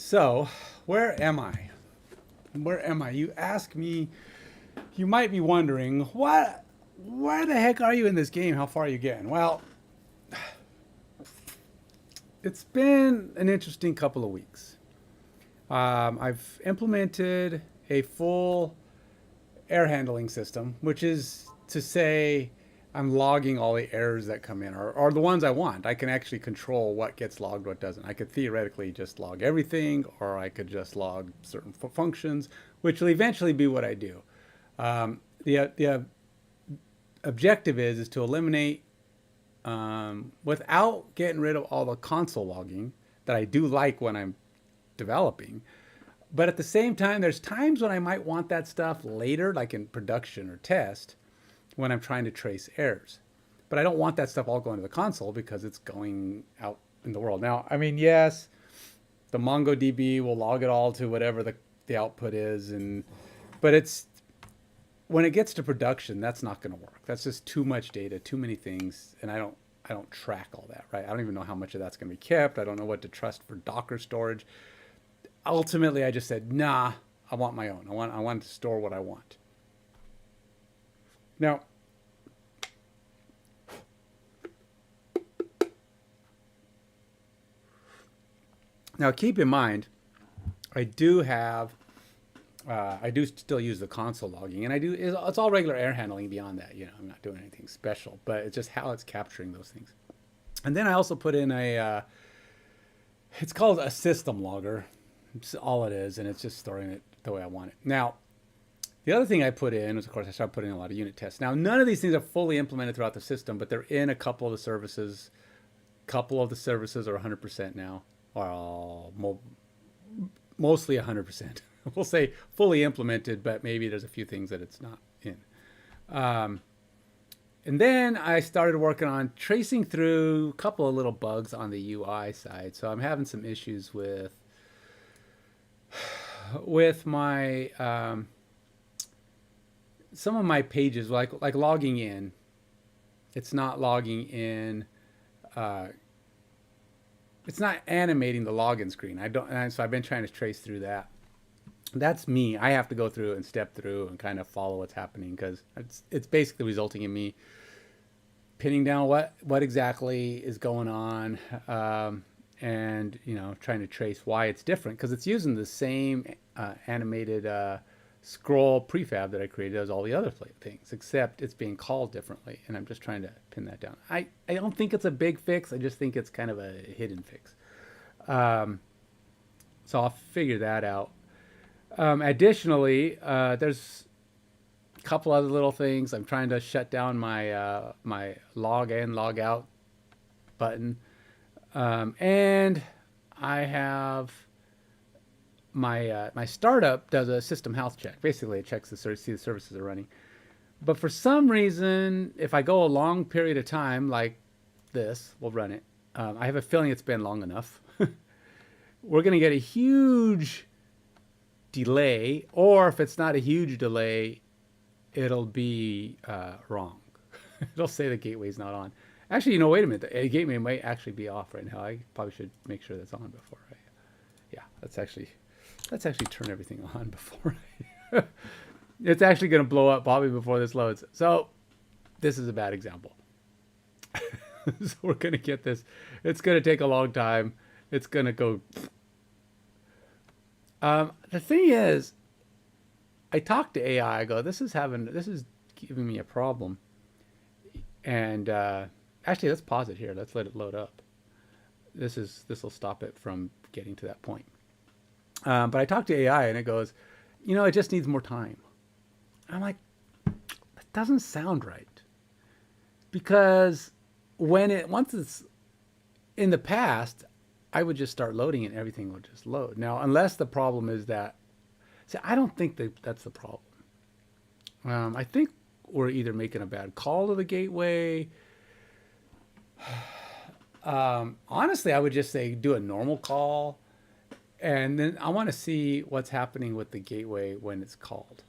So, where am I? Where am I? You ask me, you might be wondering, where the heck are you in this game? How far are you getting? Well, it's been an interesting couple of weeks. I've implemented a full air handling system, which is to say I'm logging all the errors that come in, or the ones I want. I can actually control what gets logged, what doesn't. I could theoretically just log everything, or I could just log certain functions, which will eventually be what I do. The objective is to eliminate, without getting rid of all the console logging that I do like when I'm developing. But at the same time, there's times when I might want that stuff later, like in production or test, when I'm trying to trace errors. But I don't want that stuff all going to the console because it's going out in the world. Now, I mean, yes, the MongoDB will log it all to whatever the output is, but it's when it gets to production, that's not going to work. That's just too much data, too many things, and I don't track all that, right? I don't even know how much of that's going to be kept. I don't know what to trust for Docker storage. Ultimately, I just said, nah, I want my own. I want to store what I want. Now, keep in mind, I do still use the console logging, and it's all regular air handling beyond that. I'm not doing anything special, but it's just how it's capturing those things. And then I also put in it's called a system logger. It's all it is, and it's just storing it the way I want it. Now, the other thing I put in was, of course, I started putting in a lot of unit tests. Now, none of these things are fully implemented throughout the system, but they're in a couple of the services. A couple of the services are 100% now, or mostly 100%. We'll say fully implemented, but maybe there's a few things that it's not in. And then I started working on tracing through a couple of little bugs on the UI side. So I'm having some issues with my some of my pages, like logging in. It's not logging in. It's not animating the login screen. So I've been trying to trace through that. That's me. I have to go through and step through and kind of follow what's happening, because it's basically resulting in me pinning down what exactly is going on, and trying to trace why it's different, because it's using the same animated scroll prefab that I created as all the other things, except it's being called differently, and I'm just trying to pin that down. I don't think it's a big fix. I just think it's kind of a hidden fix. So I'll figure that out. Additionally, there's a couple other little things. I'm trying to shut down my my log in, log out button, and I have my startup does a system health check. Basically, it checks see the services are running. But for some reason, if I go a long period of time, like this, we'll run it. I have a feeling it's been long enough. We're going to get a huge delay, or if it's not a huge delay, it'll be wrong. It'll say the gateway's not on. Actually, wait a minute. The gateway might actually be off right now. I probably should make sure that's on before yeah, let's actually turn everything on before it's actually going to blow up probably before this loads. So this is a bad example. So we're going to get this. It's going to take a long time. It's going to go. The thing is, I talked to AI. I go, this is giving me a problem. And actually, let's pause it here. Let's let it load up. This will stop it from getting to that point. But I talked to AI, and it goes, it just needs more time. I'm like, that doesn't sound right, because once it's in the past, I would just start loading it and everything would just load. Now, unless the problem is that, I don't think that's the problem. I think we're either making a bad call to the gateway. Honestly, I would just say do a normal call, and then I want to see what's happening with the gateway when it's called.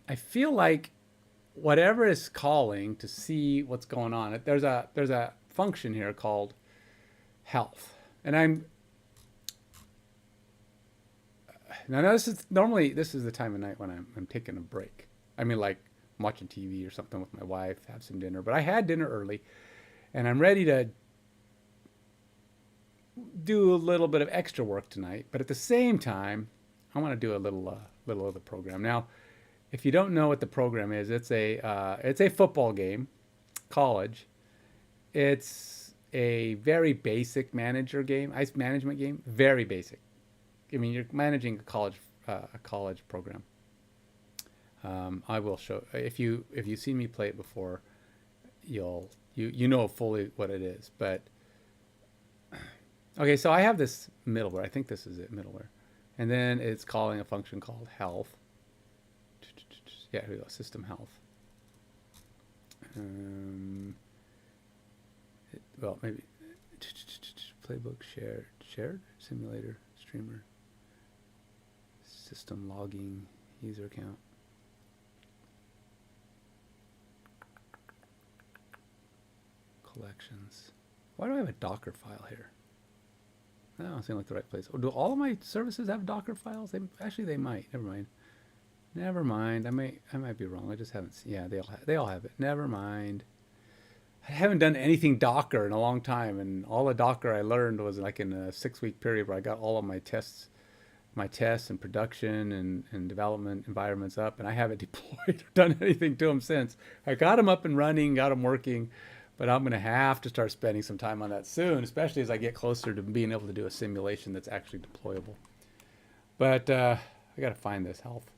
I feel like whatever is calling to see what's going on, there's a function here called health, and Now this is the time of night when I'm taking a break. I mean, like I'm watching TV or something with my wife, have some dinner. But I had dinner early, and I'm ready to do a little bit of extra work tonight. But at the same time, I want to do a little other program. Now, if you don't know what the program is, it's a football game, college. It's a very basic manager game, ice management game, very basic. I mean, you're managing a college program. I will show if you've seen me play it before, you know fully what it is. But okay, so I have this middleware. I think this is it, middleware, and then it's calling a function called health. Yeah, here we go, system health. Well, maybe playbook shared simulator streamer system logging user account. Collections. Why do I have a Docker file here? That don't seem like the right place. Oh, do all of my services have Docker files? They might. Never mind. I might be wrong. I just haven't seen. Yeah, they all have it. Never mind. I haven't done anything Docker in a long time, and all the Docker I learned was like in a 6-week period where I got all of my tests and production and development environments up, and I haven't deployed or done anything to them since. I got them up and running, got them working, but I'm going to have to start spending some time on that soon, especially as I get closer to being able to do a simulation that's actually deployable. But I got to find this health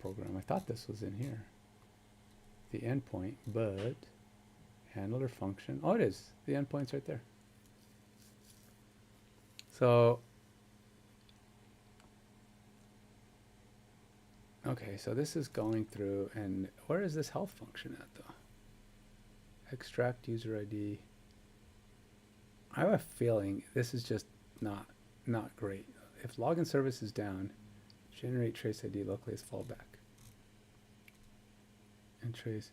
program. I thought this was in here, the endpoint, but handler function. Oh, it is. The endpoint's right there. So, okay, so this is going through, and where is this health function at, though? Extract user ID. I have a feeling this is just not great. If login service is down, generate trace ID locally as fallback. And trace.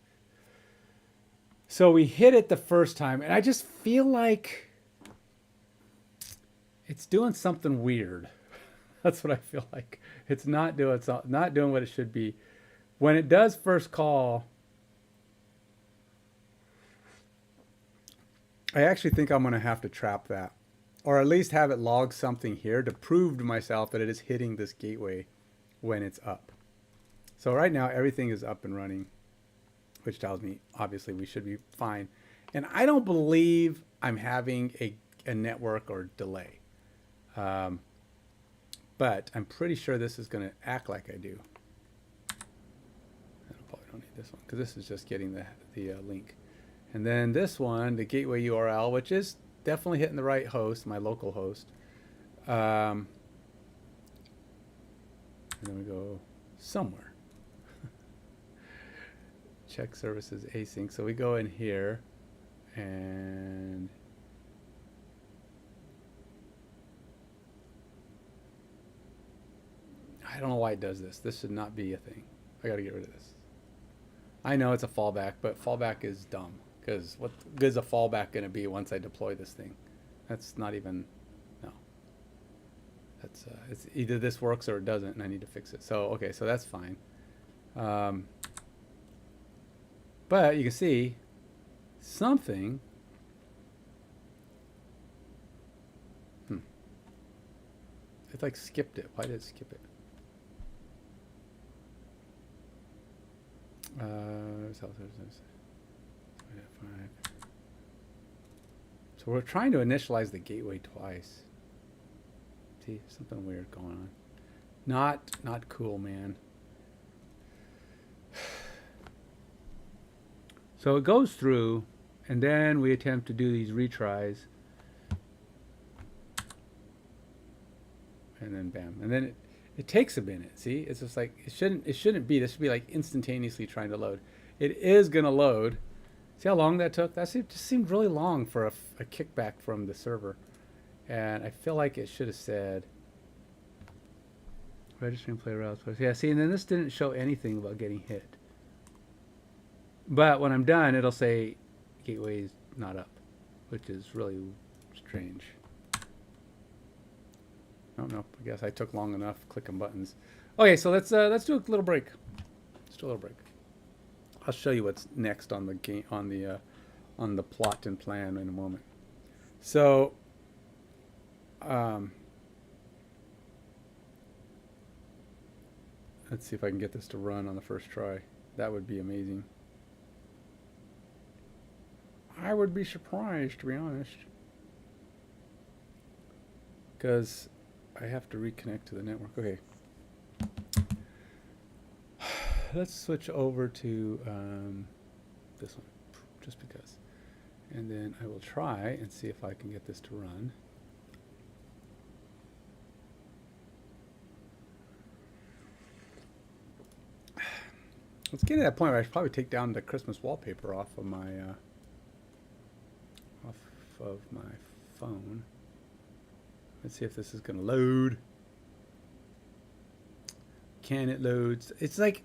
So we hit it the first time, and I just feel like it's doing something weird. That's what I feel like. It's not doing what it should be. When it does first call, I actually think I'm going to have to trap that, or at least have it log something here to prove to myself that it is hitting this gateway when it's up. So right now everything is up and running, which tells me obviously we should be fine. And I don't believe I'm having a network or delay. But I'm pretty sure this is going to act like I do. I probably don't need this one because this is just getting the link. And then this one, the gateway URL, which is definitely hitting the right host, my local host. And then we go somewhere. Check services async. So we go in here and I don't know why it does this. This should not be a thing. I got to get rid of this. I know it's a fallback, but fallback is dumb because what good is a fallback going to be once I deploy this thing? That's not even, no. That's it's either this works or it doesn't, and I need to fix it. So okay, so that's fine. But you can see something. It like skipped it. Why did it skip it? So we're trying to initialize the gateway twice. See, something weird going on. Not cool, man. So it goes through, and then we attempt to do these retries, and then bam, and then it takes a minute. See, it's just like it shouldn't be. This should be like instantaneously trying to load. It is gonna load. See how long that took? That just seemed really long for a kickback from the server, and I feel like it should have said registering player routes. Yeah, see, and then this didn't show anything about getting hit. But when I'm done, it'll say gateway's not up, which is really strange. Oh no, I guess I took long enough clicking buttons. Okay, so let's do a little break. Let's do a little break. I'll show you what's next on the game on the plot and plan in a moment. So, let's see if I can get this to run on the first try. That would be amazing. I would be surprised, to be honest, because I have to reconnect to the network. Okay. Let's switch over to this one, just because. And then I will try and see if I can get this to run. Let's get to that point where I should probably take down the Christmas wallpaper off of my phone. Let's see if this is going to load. Can it load? It's like,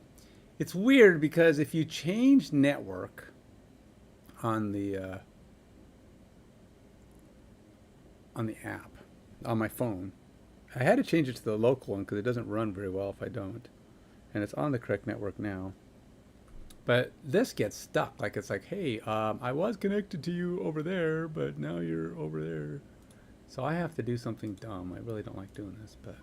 it's weird because if you change network on the app on my phone, I had to change it to the local one because it doesn't run very well if I don't, and it's on the correct network now. But this gets stuck. Like, it's like, hey, I was connected to you over there, but now you're over there. So I have to do something dumb. I really don't like doing this, but.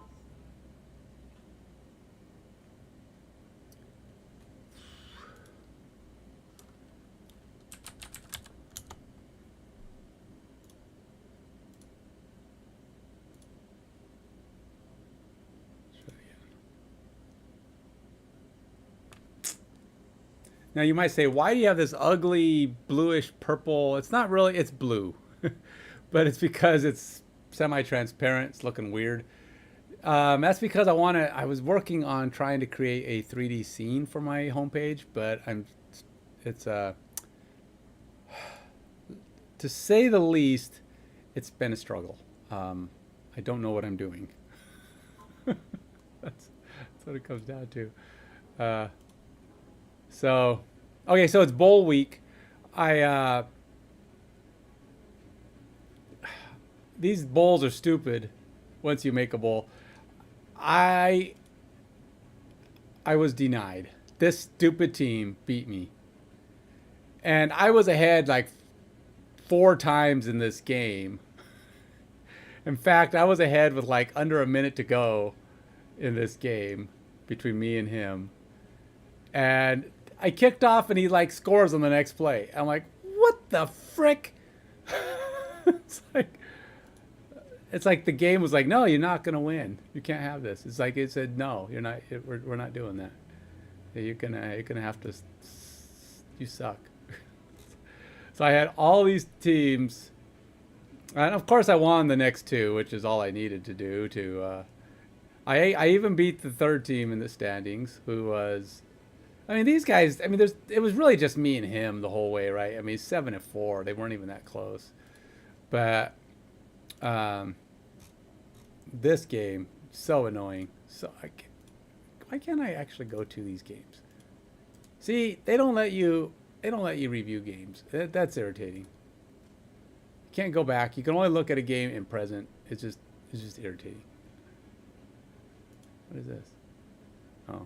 Now you might say, why do you have this ugly bluish purple? It's not really, it's blue, but it's because it's semi-transparent. It's looking weird. That's because I was working on trying to create a 3D scene for my homepage, but to say the least, it's been a struggle. I don't know what I'm doing. that's what it comes down to. So, okay, so it's bowl week. These bowls are stupid once you make a bowl. I was denied. This stupid team beat me. And I was ahead like 4 times in this game. In fact, I was ahead with like under a minute to go in this game between me and him. And I kicked off and he like scores on the next play. I'm like, what the frick? It's like the game was like, no, you're not gonna win. You can't have this. It's like it said, no, you're not. We're not doing that. You're gonna have to. You suck. So I had all these teams, and of course I won the next 2, which is all I needed to do. I even beat the 3rd team in the standings, who was. I mean, these guys, I mean, it was really just me and him the whole way, right? I mean, 7-4. They weren't even that close. But this game, so annoying. So why can't I actually go to these games? See, they don't let you review games. That's irritating. You can't go back. You can only look at a game in present. It's just irritating. What is this? Oh.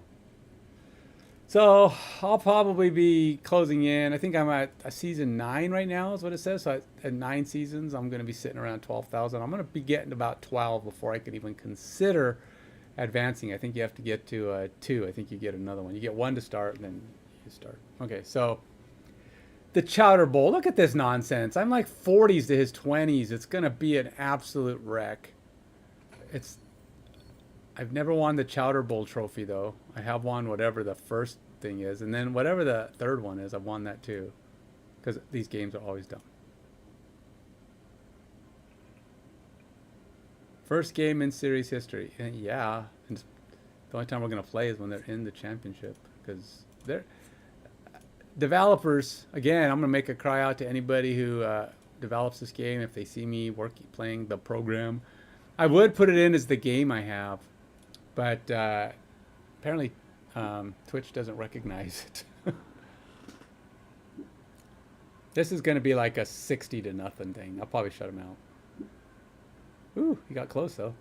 So I'll probably be closing in. I think I'm at a season 9 right now is what it says. So at 9 seasons, I'm going to be sitting around 12,000. I'm going to be getting about 12 before I could even consider advancing. I think you have to get to 2. I think you get another one. You get 1 to start, and then you start. Okay, so the Chowder Bowl. Look at this nonsense. I'm like 40s to his 20s. It's going to be an absolute wreck. I've never won the Chowder Bowl trophy, though. I have won whatever the first thing is. And then whatever the 3rd one is, I've won that too. Because these games are always dumb. First game in series history. And yeah. And the only time we're going to play is when they're in the championship. Because they're... Developers, again, I'm going to make a cry out to anybody who develops this game if they see me playing the program. I would put it in as the game I have. But apparently Twitch doesn't recognize it. This is going to be like a 60-0 thing. I'll probably shut him out. Ooh, he got close though.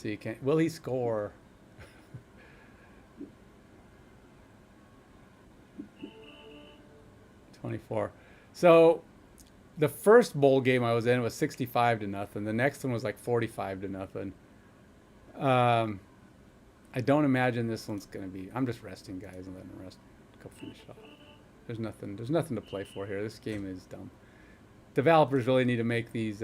see. Will he score? $24. So the first bowl game I was in was 65-0. The next one was like 45-0. I don't imagine this one's gonna be. I'm just resting guys and letting them rest. Go finish it off. There's nothing to play for here. This game is dumb. Developers really need to make these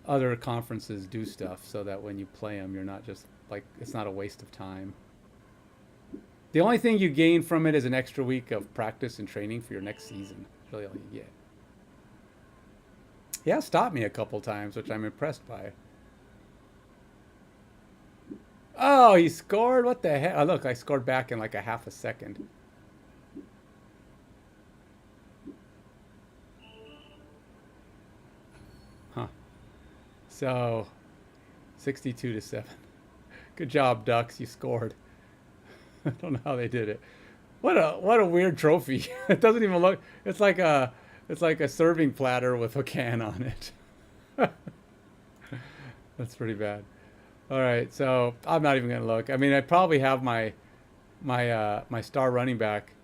other conferences do stuff so that when you play them, you're not just like, it's not a waste of time. The only thing you gain from it is an extra week of practice and training for your next season. That's really all you get. He has stopped me a couple times, which I'm impressed by. Oh, he scored? What the heck? Oh, look, I scored back in like a half a second. Huh. So, 62-7. Good job, Ducks. You scored. I don't know how they did it. What a weird trophy. It doesn't even look. It's like a serving platter with a can on it. That's pretty bad. All right, so I'm not even gonna look. I mean, I probably have my star running back.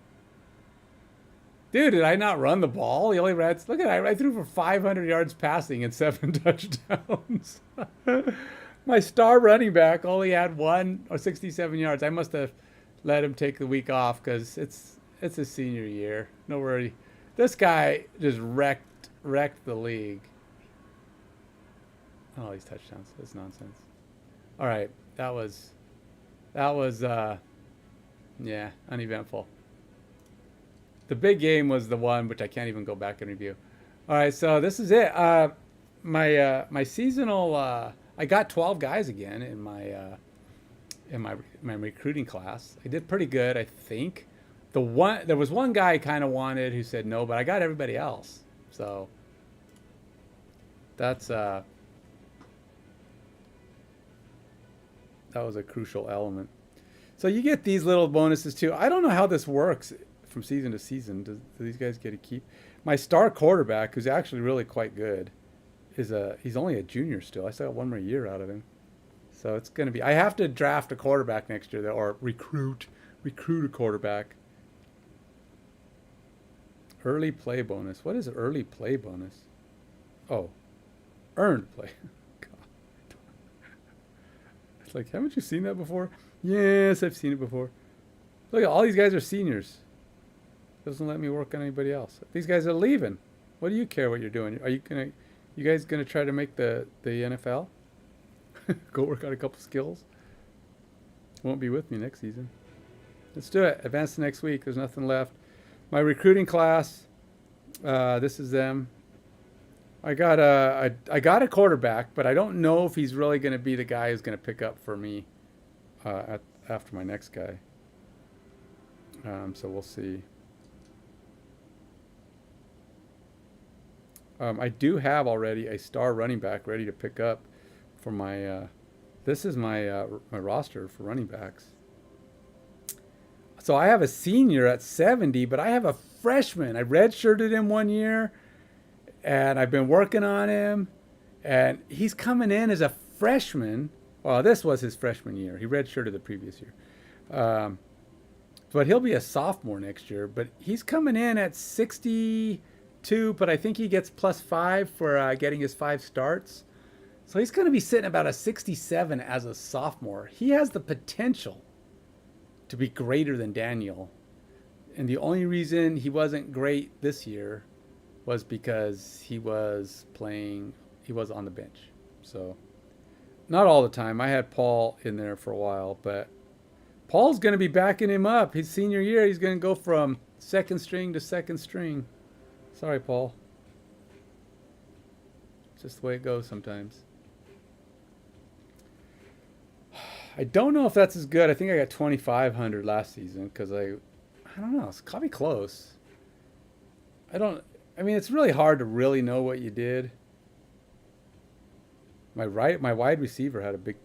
Dude, did I not run the ball? He only ran. Look at that. I threw for 500 yards passing and 7 touchdowns. My star running back only had 67 yards. I must have let him take the week off because it's his senior year. No worry. This guy just wrecked the league. Oh, these touchdowns. That's nonsense. All right, that was yeah, uneventful. The big game was the one which I can't even go back and review. All right, so this is it. My seasonal. I got 12 guys again in my recruiting class. I did pretty good, I think. There was one guy I kind of wanted who said no, but I got everybody else. So that's that was a crucial element. So you get these little bonuses too. I don't know how this works from season to season. Do these guys get to keep? My star quarterback, who's actually really quite good, he's only a junior still. I still got one more year out of him. So it's going to be, I have to draft a quarterback next year or recruit a quarterback. Early play bonus. What is early play bonus? Oh, earned play. It's like, haven't you seen that before? Yes, I've seen it before. Look, all these guys are seniors. Doesn't let me work on anybody else. These guys are leaving. What do you care what you're doing? You guys gonna try to make the NFL? Go work on a couple skills? Won't be with me next season. Let's do it. Advance to next week. There's nothing left. My recruiting class. This is them. I got a quarterback, but I don't know if he's really going to be the guy who's going to pick up for me after my next guy. So we'll see. I do have already a star running back ready to pick up for my. This is my roster for running backs. So I have a senior at 70, but I have a freshman. I redshirted him 1 year. And I've been working on him, and he's coming in as a freshman. Well, this was his freshman year. He redshirted the previous year. But he'll be a sophomore next year. But he's coming in at 62, but I think he gets +5 for getting his 5 starts. So he's going to be sitting about a 67 as a sophomore. He has the potential to be greater than Daniel. And the only reason he wasn't great this year was because he was on the bench. So not all the time. I had Paul in there for a while, but Paul's going to be backing him up. His senior year, he's going to go from second string to second string. Sorry, Paul. It's just the way it goes sometimes. I don't know if that's as good. I think I got 2,500 last season because I don't know. It's probably close. I mean, it's really hard to really know what you did. My wide receiver had a big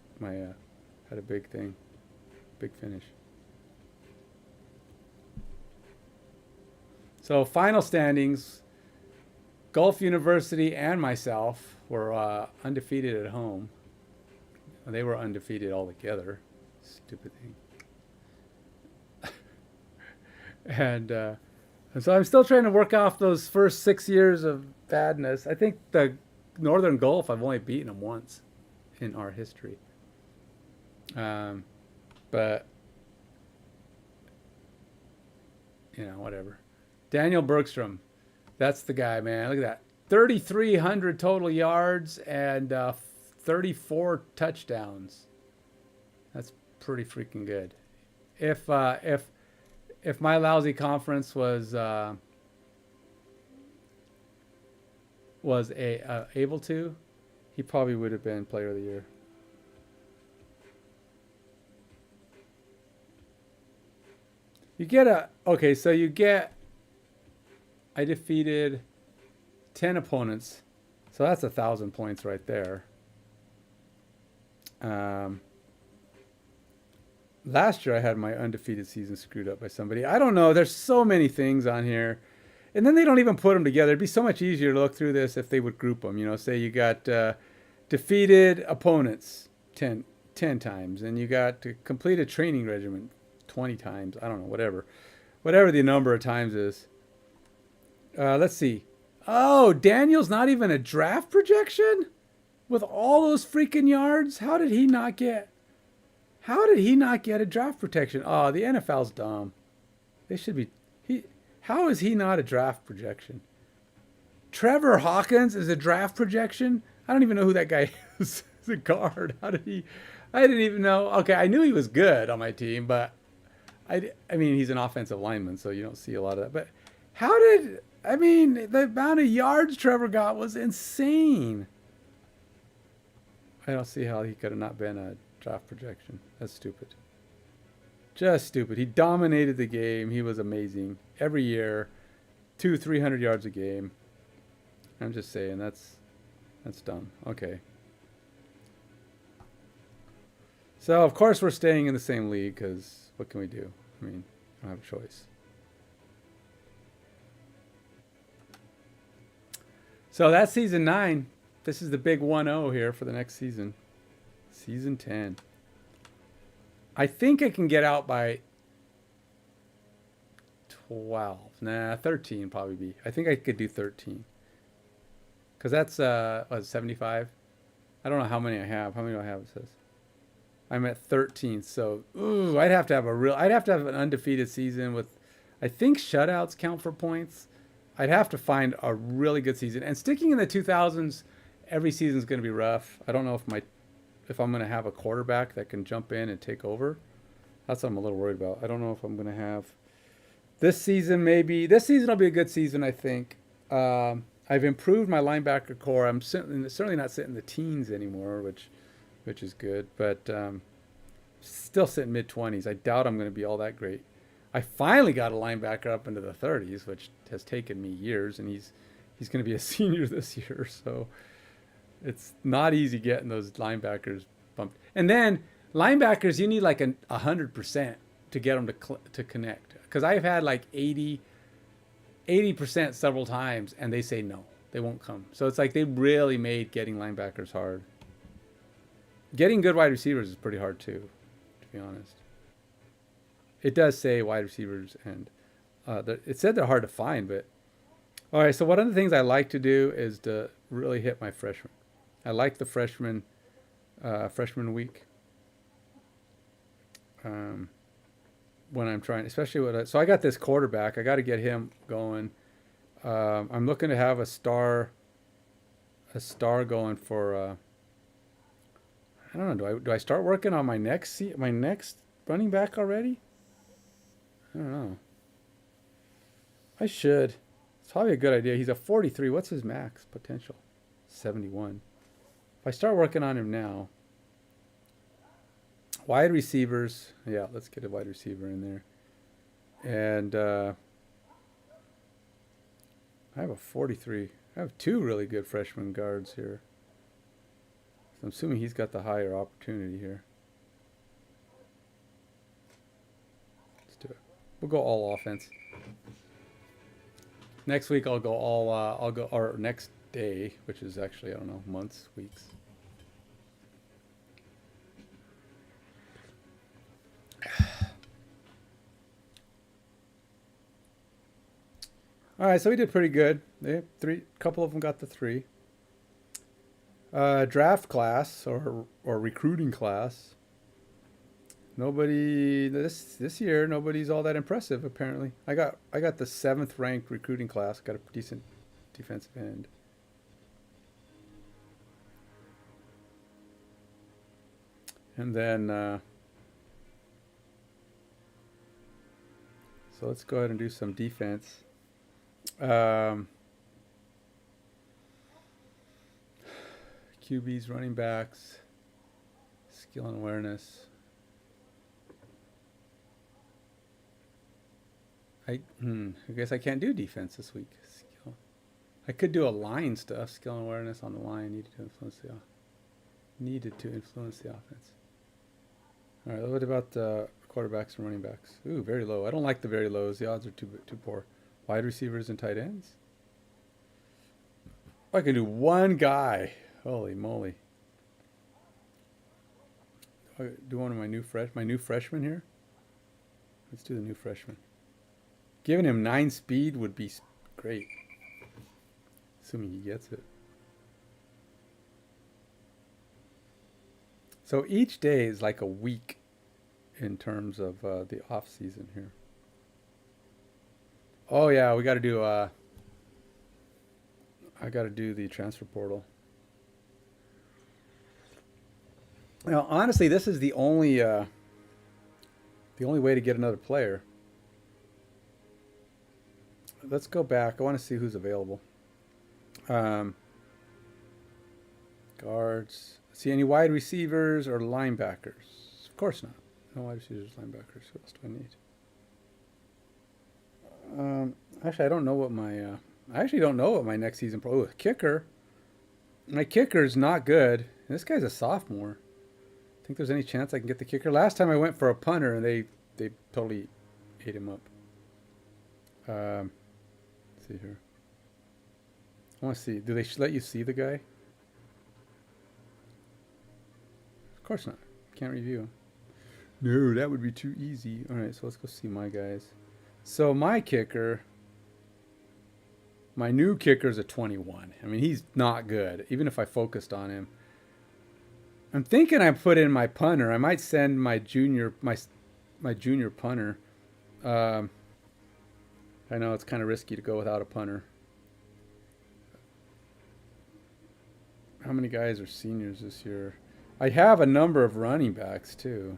thing, big finish. So final standings, Gulf University and myself were undefeated at home. They were undefeated altogether. Stupid thing. And so I'm still trying to work off those first 6 years of badness. I think the Northern Gulf, I've only beaten them once in our history. But, you know, whatever. Daniel Bergstrom. That's the guy, man. Look at that. 3,300 total yards and 34 touchdowns. That's pretty freaking good. If my lousy conference was able to, he probably would have been Player of the Year. You get I defeated 10 opponents, so that's 1,000 points right there. Last year I had my undefeated season screwed up by somebody. I don't know. There's so many things on here. And then they don't even put them together. It'd be so much easier to look through this if they would group them. You know, say you got defeated opponents 10 times, and you got completed training regimen 20 times. I don't know, whatever the number of times is. Let's see. Oh, Daniel's not even a draft projection with all those freaking yards. How did he not get a draft protection? Oh, the NFL's dumb. They should be. How is he not a draft projection? Trevor Hawkins is a draft projection? I don't even know who that guy is. He's a guard. How did he? I didn't even know. Okay, I knew he was good on my team, but I mean, he's an offensive lineman, so you don't see a lot of that. But the amount of yards Trevor got was insane. I don't see how he could have not been a draft projection. That's stupid. Just stupid. He dominated the game. He was amazing. Every year, 200-300 yards a game. I'm just saying, that's dumb. Okay. So, of course, we're staying in the same league, because what can we do? I mean, I don't have a choice. So, that's season 9. This is the big 1-0 here for the next season. Season 10. I think I can get out by 12. Nah, 13 probably be. I think I could do 13. Because that's, 75? I don't know how many I have. How many do I have, it says? I'm at 13. So, ooh, I'd have to have an undefeated season with, I think shutouts count for points. I'd have to find a really good season. And sticking in the 2000s, every season is going to be rough. I don't know if I'm going to have a quarterback that can jump in and take over. That's what I'm a little worried about. I don't know if I'm going to have this season. Maybe this season will be a good season, I think. I've improved my linebacker core. I'm certainly not sitting in the teens anymore, which is good, but still sitting mid-20s. I doubt I'm going to be all that great. I finally got a linebacker up into the 30s, which has taken me years, and he's going to be a senior this year, so it's not easy getting those linebackers bumped. And then linebackers, you need like 100% to get them to connect. Because I've had like 80% several times, and they say no, they won't come. So it's like they really made getting linebackers hard. Getting good wide receivers is pretty hard too, to be honest. It does say wide receivers, and it said they're hard to find. But all right, so one of the things I like to do is to really hit my freshmen. I like the freshman week. When I'm trying, especially so I got this quarterback. I got to get him going. I'm looking to have a star going for. I don't know. Do I start working on my next running back already? I don't know. I should. It's probably a good idea. He's a 43. What's his max potential? 71. If I start working on him now. Wide receivers. Yeah, let's get a wide receiver in there. And I have a 43. I have 2 really good freshman guards here. So I'm assuming he's got the higher opportunity here. Let's do it. We'll go all offense. Next week I'll go or next day, which is actually, I don't know, months, weeks. All right, so we did pretty good. They three, couple of them got the 3. Draft class or recruiting class. Nobody this year. Nobody's all that impressive apparently. I got the 7th ranked recruiting class. Got a decent defensive end. And then so let's go ahead and do some defense. QBs, running backs, skill and awareness. I guess I can't do defense this week. Skill. I could do a line stuff. Skill and awareness on the line needed to influence the offense. All right. What about quarterbacks and running backs? Ooh, very low. I don't like the very lows. The odds are too poor. Wide receivers and tight ends. I can do one guy. Holy moly! Do one of my new freshman here. Let's do the new freshman. Giving him 9 speed would be great, assuming he gets it. So each day is like a week in terms of the off season here. Oh yeah, we got to do. I got to do the transfer portal. Now, honestly, this is the only way to get another player. Let's go back. I want to see who's available. Guards. See any wide receivers or linebackers? Of course not. No wide receivers, linebackers. What else do I need? Actually, I don't know what my. I actually don't know what my next season. Kicker. My kicker is not good. And this guy's a sophomore. Think there's any chance I can get the kicker? Last time I went for a punter and they totally ate him up. Let's see here. I want to see. Do they let you see the guy? Of course not. Can't review. No, that would be too easy. All right, so let's go see my guys. So my kicker, my new kicker is a 21. I mean, he's not good, even if I focused on him. I'm thinking I put in my punter. I might send my junior punter. I know it's kind of risky to go without a punter. How many guys are seniors this year? I have a number of running backs too.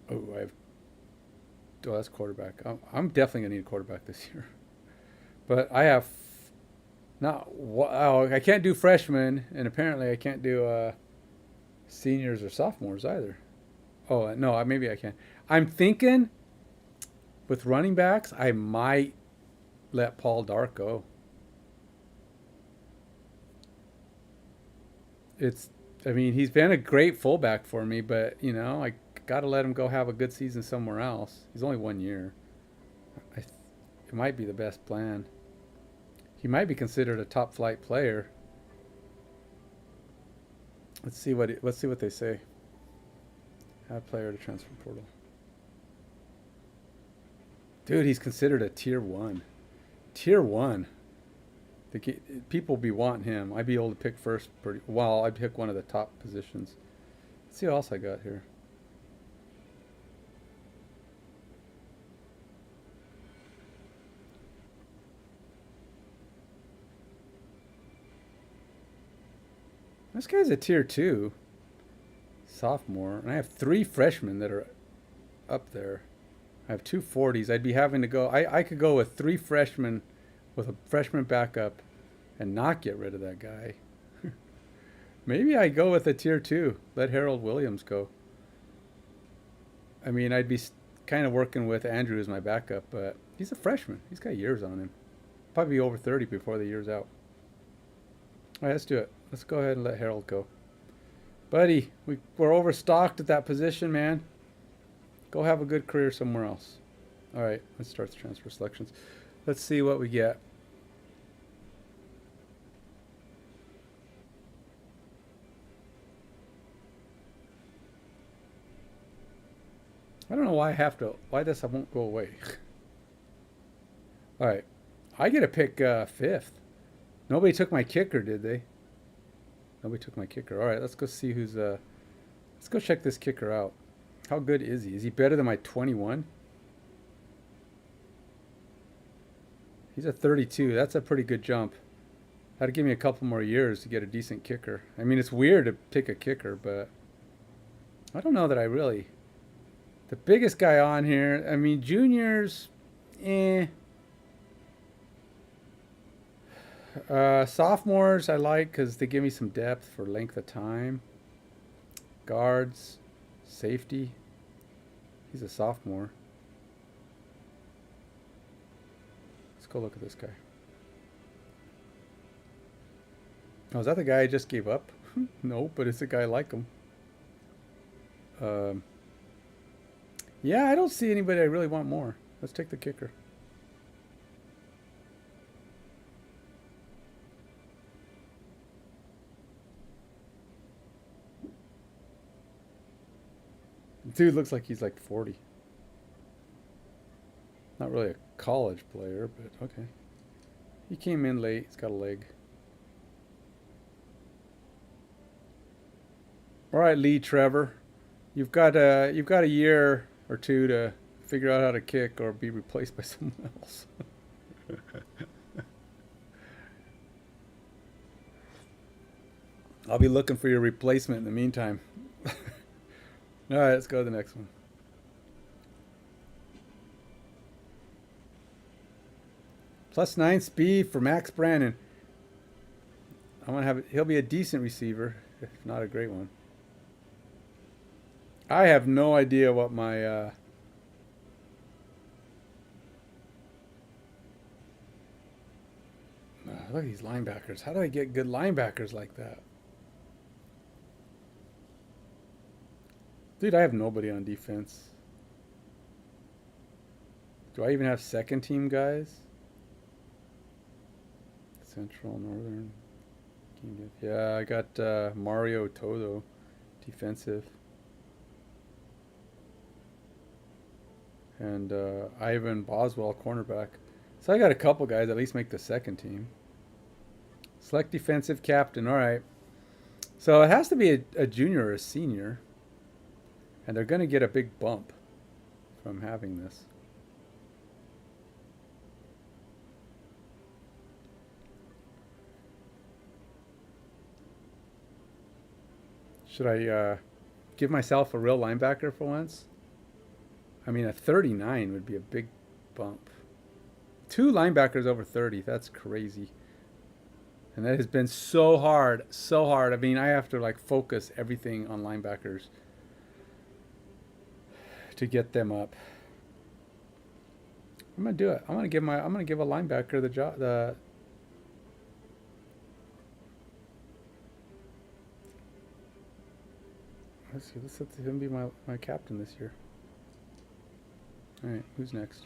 Oh, that's quarterback. I'm definitely gonna need a quarterback this year. But I have I can't do freshmen, and apparently I can't do seniors or sophomores either. Oh no, maybe I can. I'm thinking with running backs, I might let Paul Dark go. I mean, he's been a great fullback for me, but I got to let him go have a good season somewhere else. He's only 1 year. It might be the best plan. He might be considered a top flight player. Let's see what they say. Add player to transfer portal. Dude, he's considered a tier 1. Tier 1. People be wanting him. I'd be able to pick first I'd pick one of the top positions. Let's see what else I got here. This guy's a tier 2 sophomore, and I have 3 freshmen that are up there. I have 2 40s. I'd be having to go. I could go with 3 freshmen with a freshman backup and not get rid of that guy. Maybe I go with a tier 2. Let Harold Williams go. I mean, I'd be kind of working with Andrew as my backup, but he's a freshman. He's got years on him. Probably be over 30 before the year's out. All right, let's do it. Let's go ahead and let Harold go. Buddy, we're overstocked at that position, man. Go have a good career somewhere else. All right, let's start the transfer selections. Let's see what we get. I don't know why this won't go away. All right. I get to pick fifth. Nobody took my kicker, did they? Nobody took my kicker. All right, let's go see who's... let's go check this kicker out. How good is he? Is he better than my 21? He's a 32. That's a pretty good jump. That'd give me a couple more years to get a decent kicker. I mean, it's weird to pick a kicker, but I don't know that I really... The biggest guy on here, I mean, juniors, eh. Sophomores I like because they give me some depth for length of time. Guards, safety. He's a sophomore. Let's go look at this guy. Oh, is that the guy I just gave up? No, but it's a guy like him. Yeah, I don't see anybody I really want more. Let's take the kicker. Dude looks like he's like 40. Not really a college player, but okay. He came in late. He's got a leg. All right, Lee Trevor. You've got a year or two to figure out how to kick or be replaced by someone else. I'll be looking for your replacement in the meantime. All right, let's go to the next one. +9 speed for Max Brannon. I'm gonna have it. He'll be a decent receiver, if not a great one. I have no idea what my look at these linebackers. How do I get good linebackers like that? Dude, I have nobody on defense. Do I even have second team guys? Central, Northern. Yeah, I got Mario Todo, defensive. And Ivan Boswell, cornerback. So I got a couple guys at least make the second team. Select defensive captain. All right. So it has to be a junior or a senior. And they're going to get a big bump from having this. Should I give myself a real linebacker for once? I mean, a 39 would be a big bump. 2 linebackers over 30. That's crazy. And that has been so hard, so hard. I mean, I have to like focus everything on linebackers to get them up. I'm gonna do it. I'm gonna give a linebacker the job. Let's see. Let's let him be my captain this year. All right. Who's next?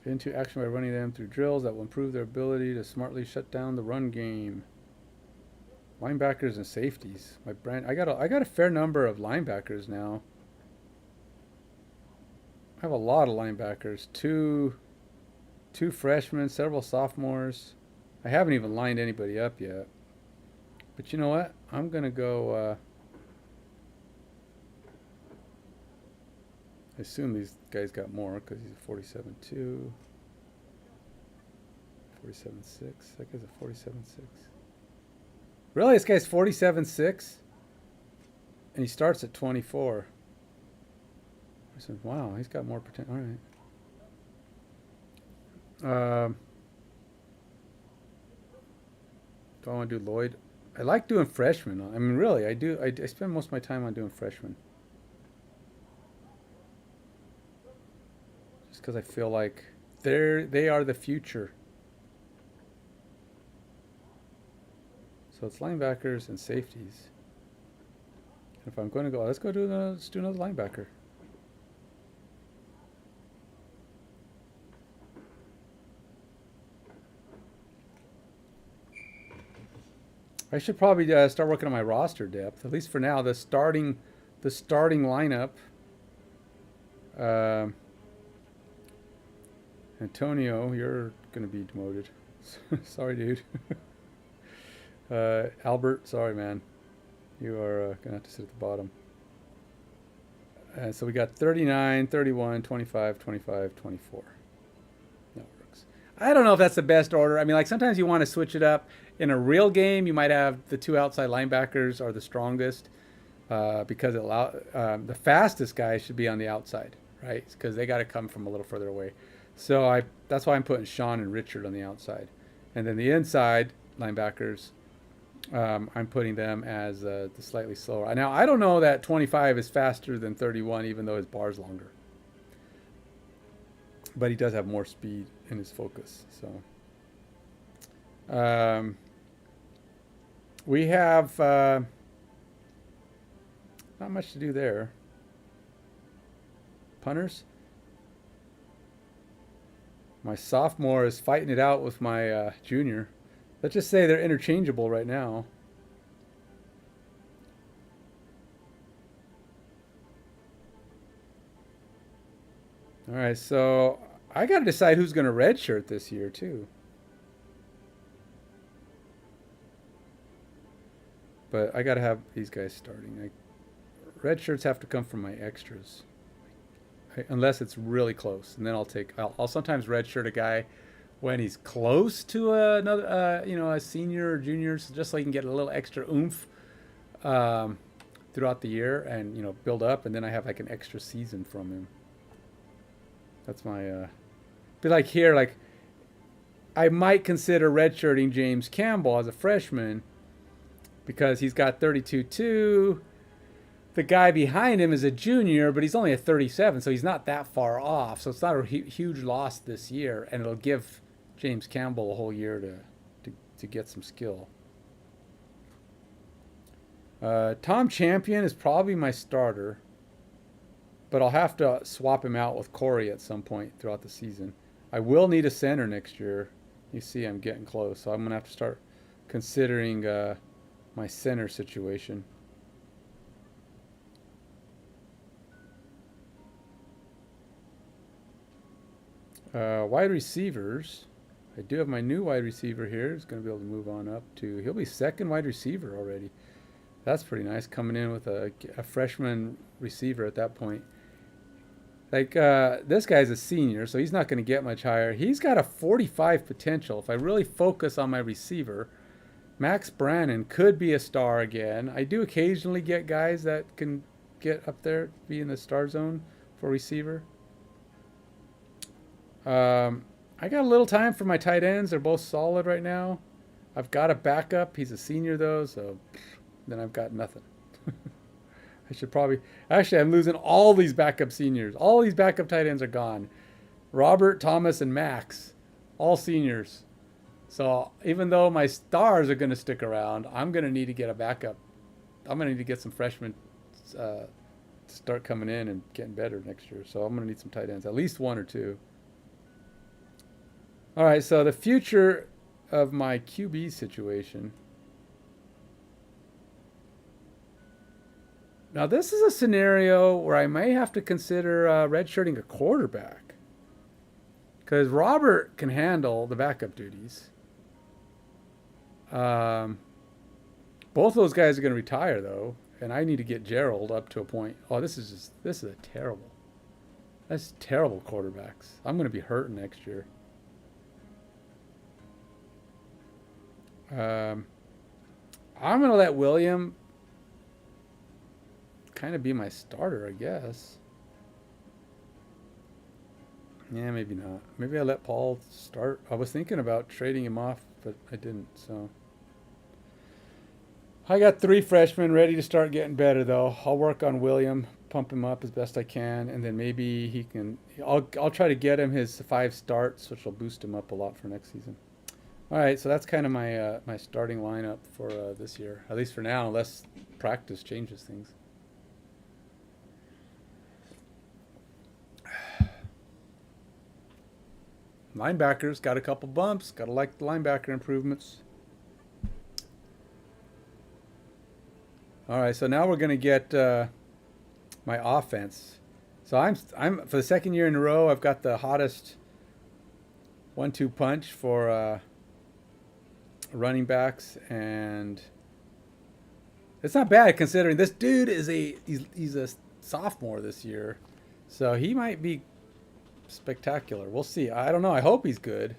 Into action by running them through drills that will improve their ability to smartly shut down the run game. Linebackers and safeties. I got a fair number of linebackers now. I have a lot of linebackers. Two freshmen, several sophomores. I haven't even lined anybody up yet. But you know what? I'm gonna go. I assume these guys got more because he's a 47.2. 47.6. That guy's a 47.6. Really? This guy's 47.6? And he starts at 24. I said, wow, he's got more potential. All right. Do I want to do Lloyd? I like doing freshmen. I mean, really, I do. I spend most of my time on doing freshmen. Just because I feel like they are the future. So it's linebackers and safeties. If I'm going to go, let's do another linebacker. I should probably start working on my roster depth, at least for now. The starting lineup. Antonio, you're going to be demoted. Sorry, dude. Albert, sorry, man. You are going to have to sit at the bottom. So we got 39, 31, 25, 25, 24. That works. I don't know if that's the best order. I mean, like sometimes you want to switch it up. In a real game, you might have the two outside linebackers are the strongest because the fastest guy should be on the outside, right? Because they got to come from a little further away. So that's why I'm putting Sean and Richard on the outside. And then the inside linebackers, I'm putting them as the slightly slower. Now, I don't know that 25 is faster than 31, even though his bar's longer. But he does have more speed in his focus. So we have not much to do there. Punters. My sophomore is fighting it out with my junior. Let's just say they're interchangeable right now. All right, so I got to decide who's going to redshirt this year, too. But I got to have these guys starting. Red shirts have to come from my extras. Unless it's really close. And then I'll sometimes redshirt a guy when he's close to another, a senior or junior, just so he can get a little extra oomph throughout the year and, build up. And then I have like an extra season from him. That's my, be like here, like I might consider redshirting James Campbell as a freshman because he's got 32-2. The guy behind him is a junior, but he's only a 37, so he's not that far off. So it's not a huge loss this year, and it'll give James Campbell a whole year to get some skill. Tom Champion is probably my starter, but I'll have to swap him out with Corey at some point throughout the season. I will need a center next year. You see I'm getting close, so I'm going to have to start considering my center situation. Wide receivers. I do have my new wide receiver here. He's going to be able to move on up to... He'll be second wide receiver already. That's pretty nice, coming in with a freshman receiver at that point. Like, this guy's a senior, so he's not going to get much higher. He's got a 45 potential. If I really focus on my receiver, Max Brannon could be a star again. I do occasionally get guys that can get up there, be in the star zone for receiver. I got a little time for my tight ends. They're both solid right now. I've got a backup. He's a senior, though, so then I've got nothing. I should probably... Actually, I'm losing all these backup seniors. All these backup tight ends are gone. Robert, Thomas, and Max, all seniors. So even though my stars are going to stick around, I'm going to need to get a backup. I'm going to need to get some freshmen to start coming in and getting better next year. So I'm going to need some tight ends, at least one or two. All right, so the future of my QB situation. Now, this is a scenario where I may have to consider redshirting a quarterback. Because Robert can handle the backup duties. Both those guys are going to retire, though. And I need to get Gerald up to a point. Oh, this is a terrible. That's terrible quarterbacks. I'm going to be hurting next year. I'm going to let William kind of be my starter, I guess. Yeah, maybe not. Maybe I let Paul start. I was thinking about trading him off, but I didn't, so. I got 3 freshmen ready to start getting better, though. I'll work on William, pump him up as best I can, and then maybe he can... I'll try to get him his 5 starts, which will boost him up a lot for next season. All right, so that's kind of my my starting lineup for this year, at least for now, unless practice changes things. Linebackers got a couple bumps. Got to like the linebacker improvements. All right, so now we're going to get my offense. So I'm for the second year in a row, I've got the hottest 1-2 punch for running backs, and it's not bad considering this dude is he's a sophomore this year, so he might be spectacular. We'll see. I don't know. I hope he's good.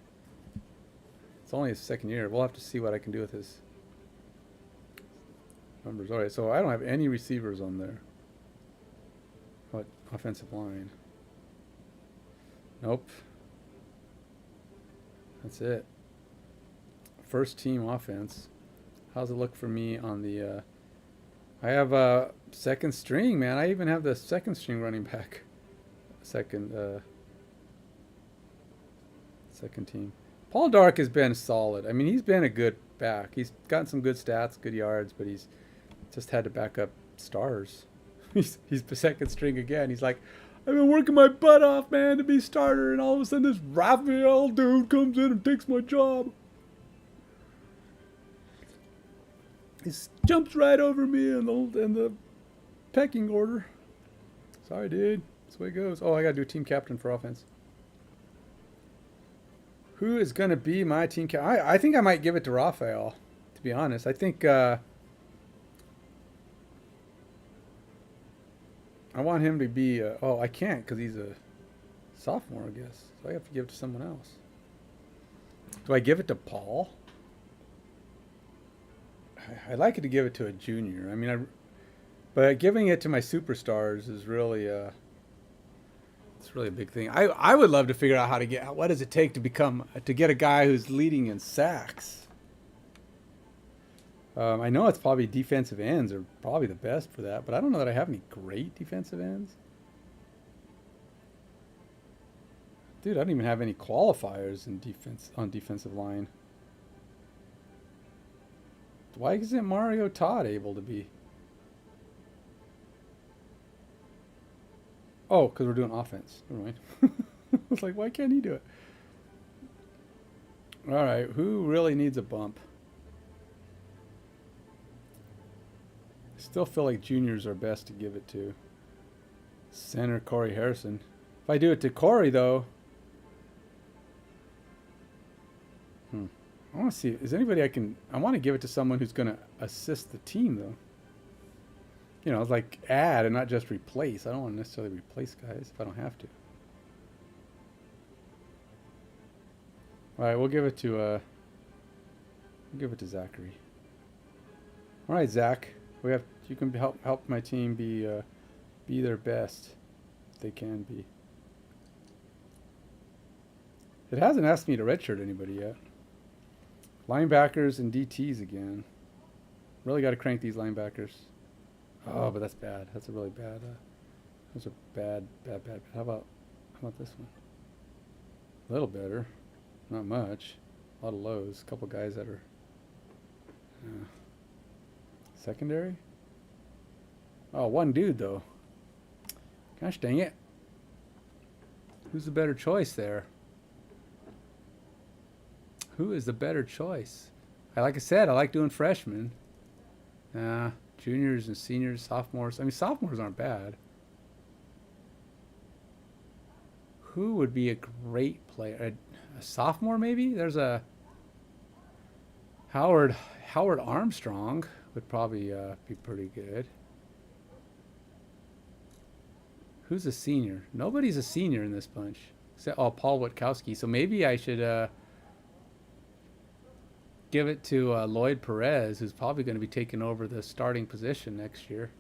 It's only his second year. We'll have to see what I can do with his numbers. All right, so I don't have any receivers on there. What offensive line? Nope. That's it. First team offense. How's it look for me on the I have a second string, man. I even have the second string running back. Second team. Paul Dark has been solid. I mean, he's been a good back. He's gotten some good stats, good yards, but he's just had to back up stars. he's the second string again. He's like, I've been working my butt off, man, to be starter, and all of a sudden this Raphael dude comes in and takes my job. He jumps right over me in the pecking order. Sorry, dude. That's the way it goes. Oh, I got to do team captain for offense. Who is going to be my team captain? I think I might give it to Raphael, to be honest. I think I want him to be... oh, I can't because he's a sophomore, I guess. So I have to give it to someone else. Do I give it to Paul? I'd like it to give it to a junior. I mean, but giving it to my superstars is really it's really a big thing. I would love to figure out how to get, what does it take to get a guy who's leading in sacks. I know it's probably defensive ends are probably the best for that, but I don't know that I have any great defensive ends. Dude, I don't even have any qualifiers in defense on defensive line. Why isn't Mario Todd able to be? Oh, because we're doing offense. Never mind. I was like, why can't he do it? All right, who really needs a bump? I still feel like juniors are best to give it to. Center Corey Harrison. If I do it to Corey, though... I want to see, is anybody I want to give it to someone who's going to assist the team, though. You know, like add and not just replace. I don't want to necessarily replace guys if I don't have to. All right, we'll give it to Zachary. All right, Zach, you can help my team be their best if they can be. It hasn't asked me to redshirt anybody yet. Linebackers and DTs again. Really got to crank these linebackers. Oh, but that's bad. That's a really bad. Those are bad. How about this one? A little better. Not much. A lot of lows. A couple guys that are secondary. Oh, one dude though. Gosh dang it. Who's the better choice there? Who is the better choice? Like I said, I like doing freshmen. Juniors and seniors, sophomores. I mean, sophomores aren't bad. Who would be a great player? A sophomore, maybe? There's a Howard Armstrong would probably be pretty good. Who's a senior? Nobody's a senior in this bunch. Except, Paul Witkowski. So maybe I should... give it to Lloyd Perez, who's probably going to be taking over the starting position next year.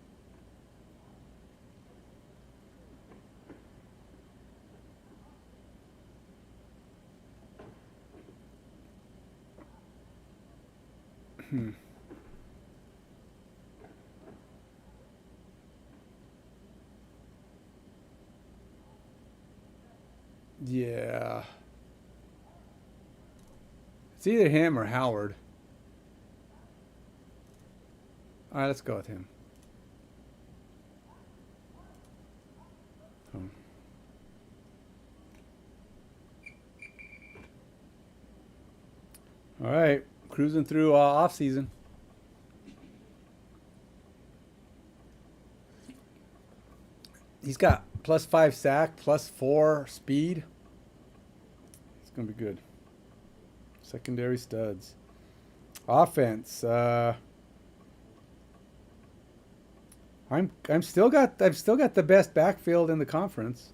Yeah. It's either him or Howard. All right, let's go with him. All right, cruising through off season. He's got +5 sack, +4 speed. It's gonna be good. Secondary studs. Offense. I've still got the best backfield in the conference.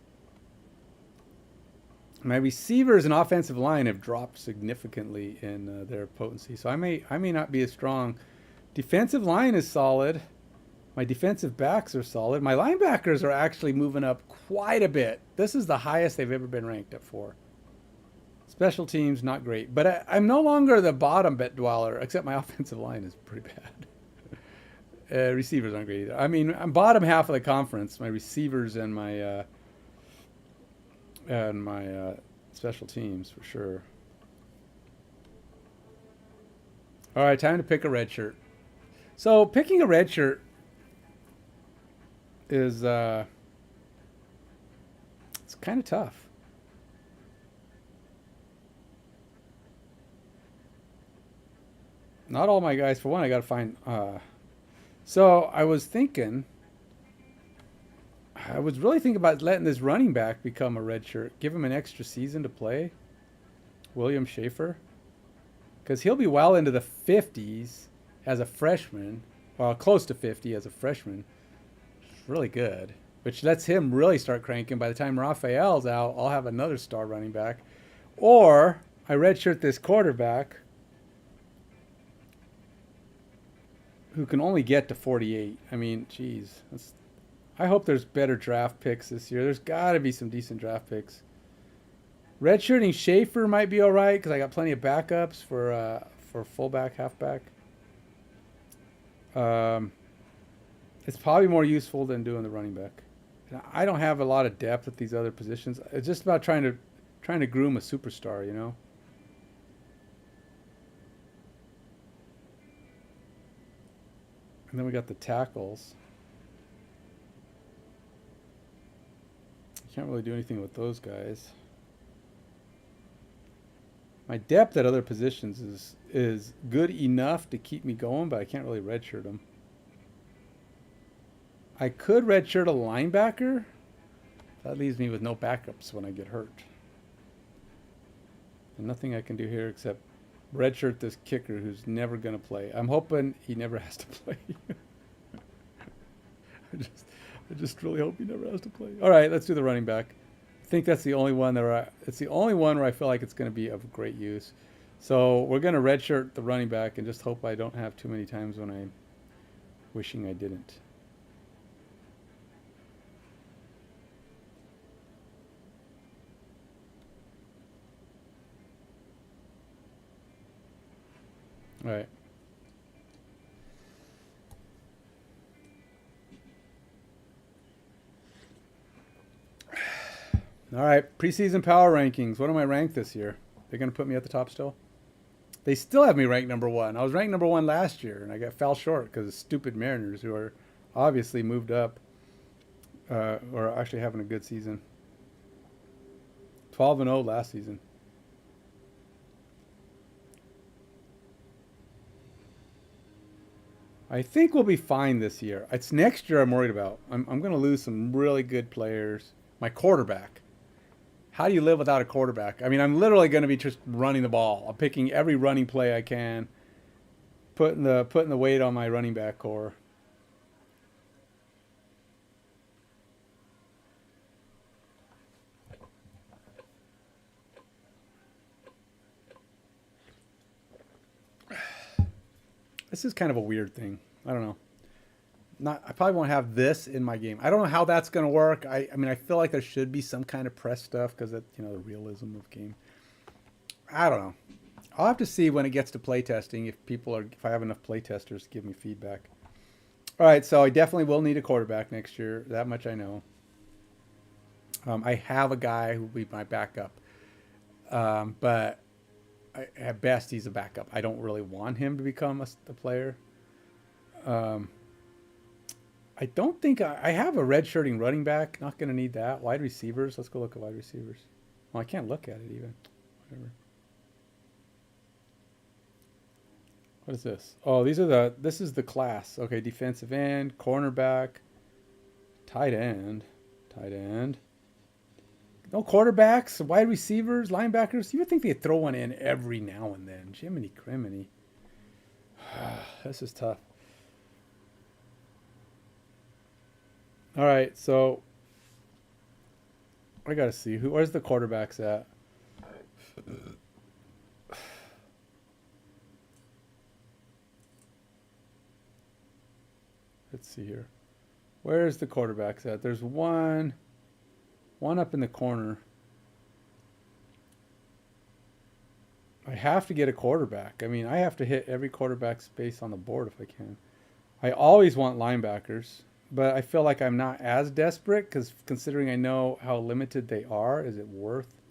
My receivers and offensive line have dropped significantly in their potency, so I may not be as strong. Defensive line is solid. My defensive backs are solid. My linebackers are actually moving up quite a bit. This is the highest they've ever been ranked at 4. Special teams, not great. But I'm no longer the bottom bet dweller, except my offensive line is pretty bad. Receivers aren't great either. I mean, I'm bottom half of the conference. My receivers and my special teams, for sure. All right, time to pick a red shirt. So picking a red shirt is it's kind of tough. Not all my guys. For one, I got to find. So I was really thinking about letting this running back become a red shirt. Give him an extra season to play. William Schaefer. Because he'll be well into the 50s as a freshman. Well, close to 50 as a freshman. It's really good. Which lets him really start cranking. By the time Raphael's out, I'll have another star running back. Or I redshirt this quarterback who can only get to 48. I mean, geez. I hope there's better draft picks this year. There's got to be some decent draft picks. Redshirting Schaefer might be all right because I got plenty of backups for fullback, halfback. It's probably more useful than doing the running back. And I don't have a lot of depth at these other positions. It's just about trying to groom a superstar, you know. And then we got the tackles. Can't really do anything with those guys. My depth at other positions is good enough to keep me going, but I can't really redshirt them. I could redshirt a linebacker. That leaves me with no backups when I get hurt. And nothing I can do here except redshirt this kicker who's never going to play. I'm hoping he never has to play. I just really hope he never has to play. All right, let's do the running back. I think that's the only one it's the only one where I feel like it's going to be of great use. So we're going to redshirt the running back and just hope I don't have too many times when I'm wishing I didn't. All right. All right, preseason power rankings. What am I ranked this year? They're going to put me at the top still? They still have me ranked number 1. I was ranked number 1 last year, and I fell short because of stupid Mariners who are obviously moved up or actually having a good season. 12-0 last season. I think we'll be fine this year. It's next year I'm worried about. I'm going to lose some really good players. My quarterback. How do you live without a quarterback? I mean, I'm literally going to be just running the ball. I'm picking every running play I can, putting the weight on my running back core. This is kind of a weird thing. I don't know. I probably won't have this in my game. I don't know how that's going to work. I mean, I feel like there should be some kind of press stuff because of, the realism of game. I don't know. I'll have to see when it gets to playtesting if I have enough playtesters to give me feedback. All right, so I definitely will need a quarterback next year. That much I know. I have a guy who will be my backup, but at best he's a backup. I don't really want him to become a player. I don't think I have a redshirting running back. Not going to need that. Wide receivers. Let's go look at wide receivers. Well, I can't look at it even. Whatever. What is this? Oh, this is the class. Okay, defensive end, cornerback, tight end. No quarterbacks, wide receivers, linebackers. You would think they'd throw one in every now and then. Jiminy criminy. This is tough. All right, so I gotta see where's the quarterbacks at. Let's see here. Where's the quarterbacks at? There's one up in the corner. I have to get a quarterback. I mean, I have to hit every quarterback space on the board if I can. I always want linebackers, but I feel like I'm not as desperate because considering I know how limited they are, is it worth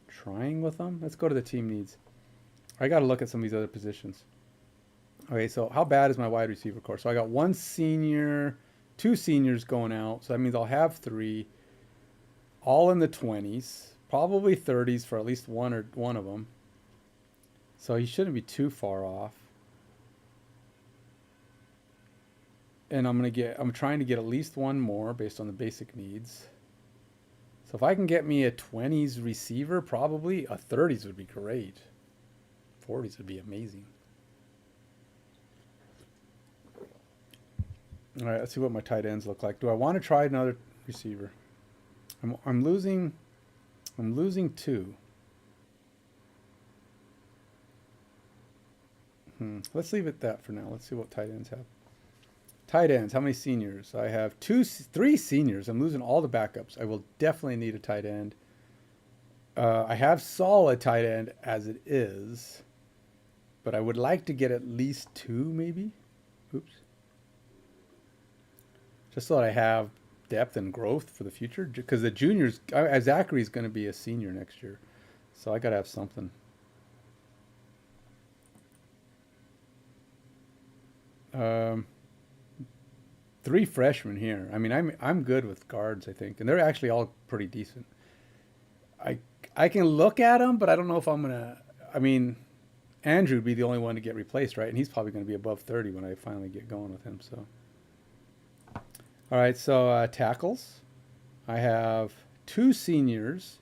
trying with them? Let's go to the team needs. I got to look at some of these other positions. Okay, so how bad is my wide receiver core? So I got one senior, two seniors going out. So that means I'll have three, all in the 20s, probably 30s for at least one of them. So he shouldn't be too far off. And I'm trying to get at least one more based on the basic needs. So if I can get me a 20s receiver, probably a 30s would be great. 40s would be amazing. All right, let's see what my tight ends look like. Do I want to try another receiver? I'm losing two. Let's leave it that for now. Let's see what tight ends have. Tight ends, how many seniors? I have three seniors. I'm losing all the backups. I will definitely need a tight end. I have solid tight end as it is, but I would like to get at least two maybe. Oops. Just so that I have depth and growth for the future. Because the juniors, Zachary's going to be a senior next year. So I got to have something. Three freshmen here. I mean, I'm good with guards, I think. And they're actually all pretty decent. I can look at them, but I don't know if I'm going to... I mean, Andrew would be the only one to get replaced, right? And he's probably going to be above 30 when I finally get going with him, so... All right, so tackles. I have two seniors.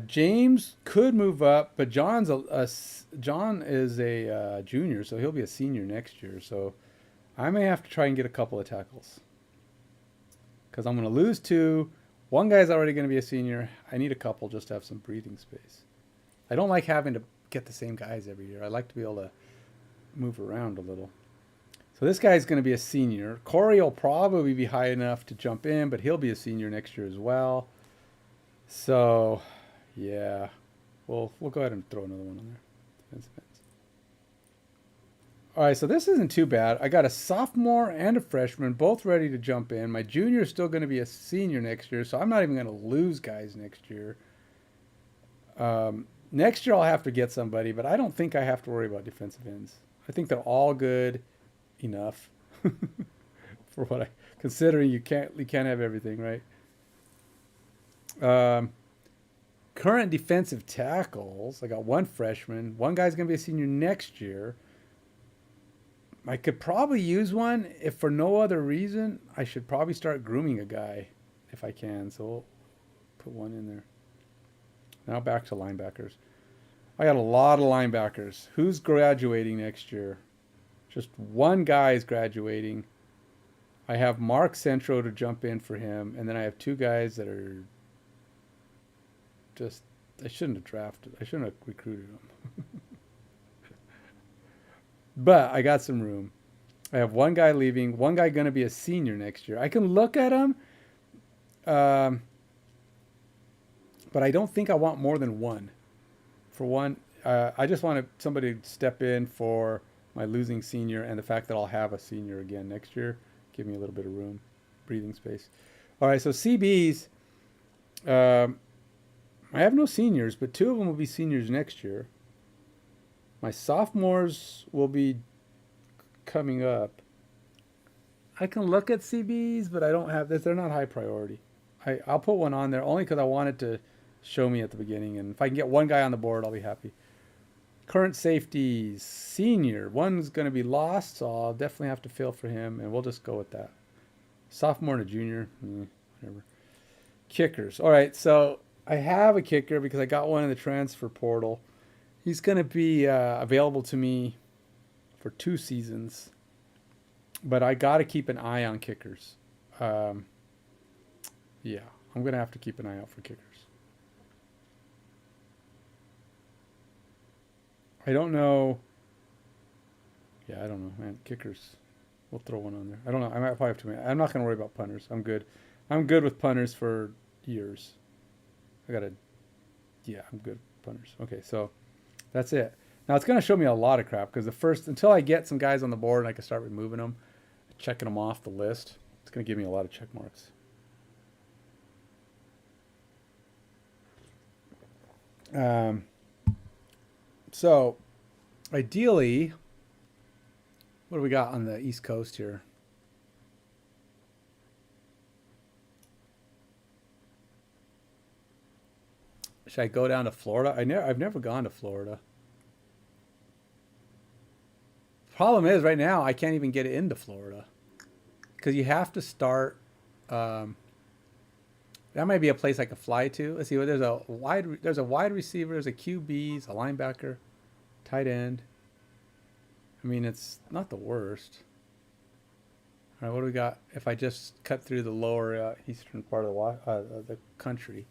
James could move up, but John is a junior, so he'll be a senior next year. So I may have to try and get a couple of tackles because I'm going to lose two. One guy's already going to be a senior. I need a couple just to have some breathing space. I don't like having to get the same guys every year. I like to be able to move around a little. So this guy's going to be a senior. Corey will probably be high enough to jump in, but he'll be a senior next year as well. So, yeah, we'll go ahead and throw another one on there. All right, so this isn't too bad. I got a sophomore and a freshman, both ready to jump in. My junior is still going to be a senior next year, so I'm not even going to lose guys next year. Next year I'll have to get somebody, but I don't think I have to worry about defensive ends. I think they're all good enough for what considering you can't have everything, right? Current defensive tackles, I got one freshman. One guy's going to be a senior next year. I could probably use one. If for no other reason, I should probably start grooming a guy if I can. So we'll put one in there. Now back to linebackers. I got a lot of linebackers. Who's graduating next year? Just one guy is graduating. I have Mark Centro to jump in for him. And then I have two guys that are just, I shouldn't have drafted. I shouldn't have recruited them. But I got some room. I have one guy leaving. One guy going to be a senior next year. I can look at him. But I don't think I want more than one. For one, I just want somebody to step in for my losing senior and the fact that I'll have a senior again next year. Give me a little bit of room, breathing space. All right, so CBs. I have no seniors, but two of them will be seniors next year. My sophomores will be coming up. I can look at CBs, but I don't have this. They're not high priority. I'll put one on there only because I wanted to show me at the beginning. And if I can get one guy on the board, I'll be happy. Current safeties, senior. One's going to be lost, so I'll definitely have to fill for him, and we'll just go with that. Sophomore and a junior, whatever. Kickers. All right, so I have a kicker because I got one in the transfer portal. He's going to be available to me for 2 seasons, but I got to keep an eye on kickers. Um, yeah, I'm going to have to keep an eye out for kickers. I don't know. Yeah, I don't know, man. Kickers. We'll throw one on there. I don't know. I might probably have to. I'm not going to worry about punters. I'm good. I'm good with punters for years. I got to. Yeah, I'm good with punters. Okay, so that's it. Now it's going to show me a lot of crap because until I get some guys on the board and I can start removing them, checking them off the list, it's going to give me a lot of check marks. So ideally, what do we got on the East Coast here? Should I go down to Florida? I've never gone to Florida. Problem is, right now I can't even get into Florida because you have to start. That might be a place I could fly to. Let's see. There's a wide receiver. There's a QBs, a linebacker, tight end. I mean, it's not the worst. All right, what do we got? If I just cut through the lower eastern part of the country.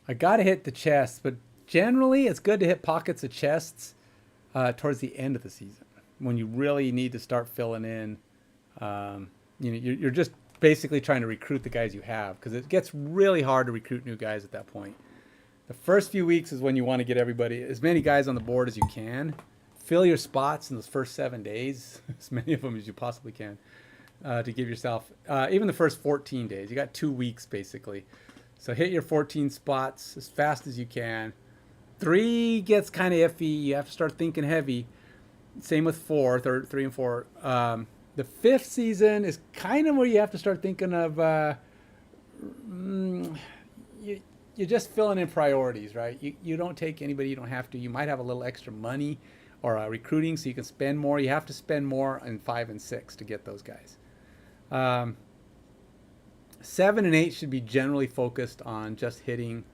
I got to hit the chest, but generally it's good to hit pockets of chests towards the end of the season when you really need to start filling in. You're just basically trying to recruit the guys you have because it gets really hard to recruit new guys at that point. The first few weeks is when you want to get as many guys on the board as you can. Fill your spots in those first 7 days, as many of them as you possibly can, to give yourself, even the first 14 days. You got 2 weeks basically. So hit your 14 spots as fast as you can. 3 gets kind of iffy. You have to start thinking heavy. Same with 4, 3 and 4. The 5th season is kind of where you have to start thinking of you're just filling in priorities, right? You don't take anybody you don't have to. You might have a little extra money or recruiting so you can spend more. You have to spend more in 5 and 6 to get those guys. 7 and 8 should be generally focused on just hitting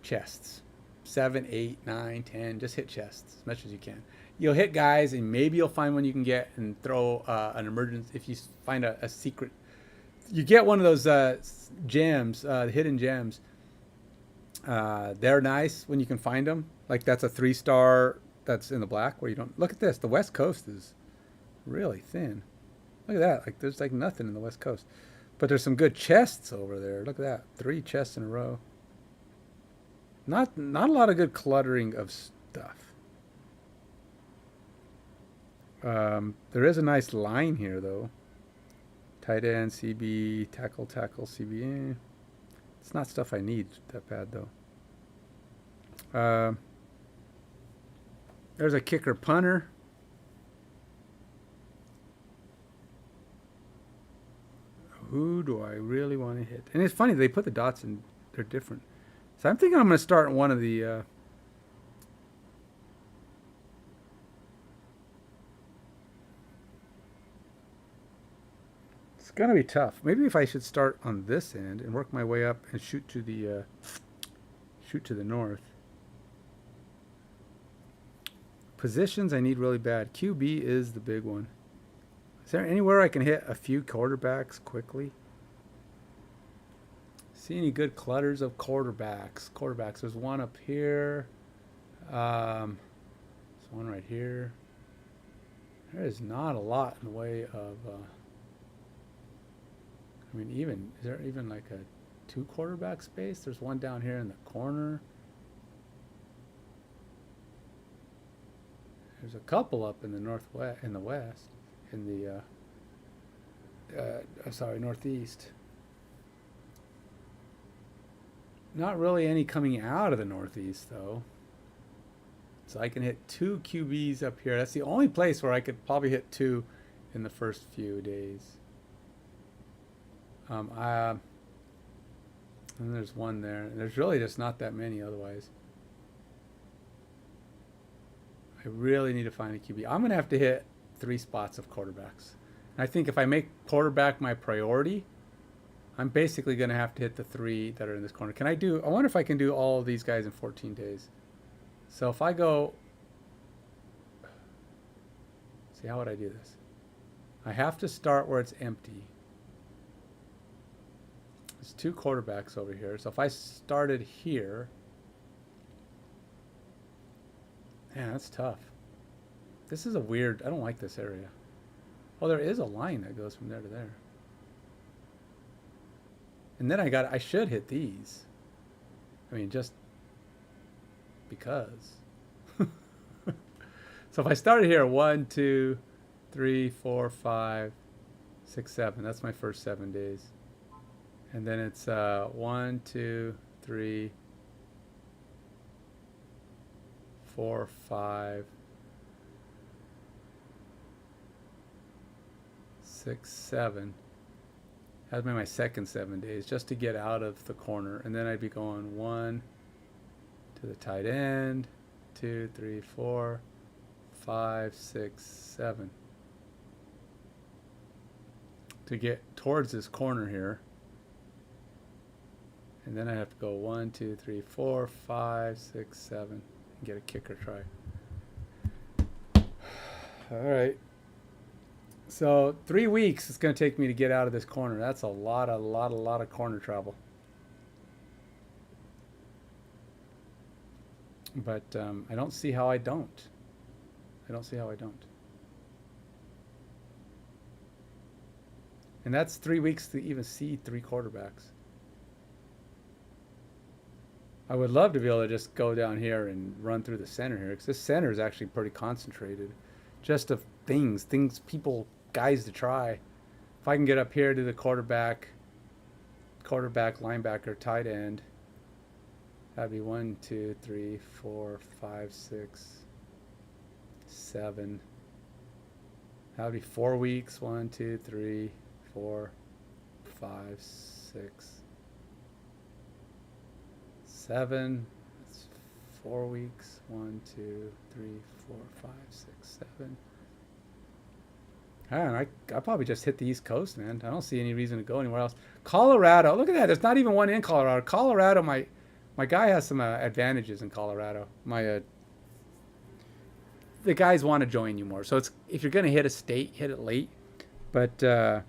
chests. 7, 8, 9, 10, just hit chests as much as you can. You'll hit guys and maybe you'll find one you can get and throw an emergency. If you find a secret, you get one of those gems, hidden gems. They're nice when you can find them. Like that's a 3-star that's in the black where you don't, look at this. The West Coast is really thin. Look at that. Like there's like nothing in the West Coast. But there's some good chests over there. Look at that. 3 chests in a row. Not a lot of good cluttering of stuff. There is a nice line here, though. Tight end, CB, tackle, CB. It's not stuff I need that bad, though. There's a kicker punter. Who do I really want to hit? And it's funny, they put the dots in, they're different. So I'm thinking I'm going to start one of the... it's going to be tough. Maybe if I should start on this end and work my way up and shoot to the north. Positions I need really bad. QB is the big one. Is there anywhere I can hit a few quarterbacks quickly? See any good clutters of quarterbacks? There's one up here. There's one right here. There is not a lot in the way of... I mean, is there even like a 2 quarterback space? There's one down here in the corner. There's a couple up in the northwest, in the west, in the northeast. Not really any coming out of the northeast though. So I can hit 2 QBs up here. That's the only place where I could probably hit 2 in the first few days. And there's one there. There's really just not that many otherwise. I really need to find a QB. I'm going to have to hit 3 spots of quarterbacks. And I think if I make quarterback my priority, I'm basically going to have to hit the 3 that are in this corner. I wonder if I can do all of these guys in 14 days. So if I go, see, how would I do this? I have to start where it's empty. There's 2 quarterbacks over here. So if I started here, man, that's tough. This is a weird, I don't like this area. Oh, there is a line that goes from there to there. And then I should hit these. I mean, just because. So if I started here, 1, 2, 3, 4, 5, 6, 7. That's my first 7 days. And then it's 1, 2, 3, 4, 5, 6, 7. That'd be my second 7 days just to get out of the corner. And then I'd be going 1 to the tight end, 2, 3, 4, 5, 6, 7. To get towards this corner here. And then I have to go 1, 2, 3, 4, 5, 6, 7, and get a kicker try. All right. So 3 weeks it's going to take me to get out of this corner. That's a lot of corner travel. But I don't see how I don't. I don't see how I don't. And that's 3 weeks to even see 3 quarterbacks. I would love to be able to just go down here and run through the center here, because this center is actually pretty concentrated. Just of things, guys to try. If I can get up here to the quarterback, linebacker, tight end, that'd be 1, 2, 3, 4, 5, 6, 7. That'd be 4 weeks. 1, 2, 3, 4, 5, 6, 7. That's 4 weeks. 1, 2, 3, 4, 5, 6, 7. I probably just hit the East Coast, man. I don't see any reason to go anywhere else. Colorado, look at that. There's not even one in Colorado. Colorado, my guy has some advantages in Colorado. The guys want to join you more. So it's, if you're going to hit a state, hit it late. But they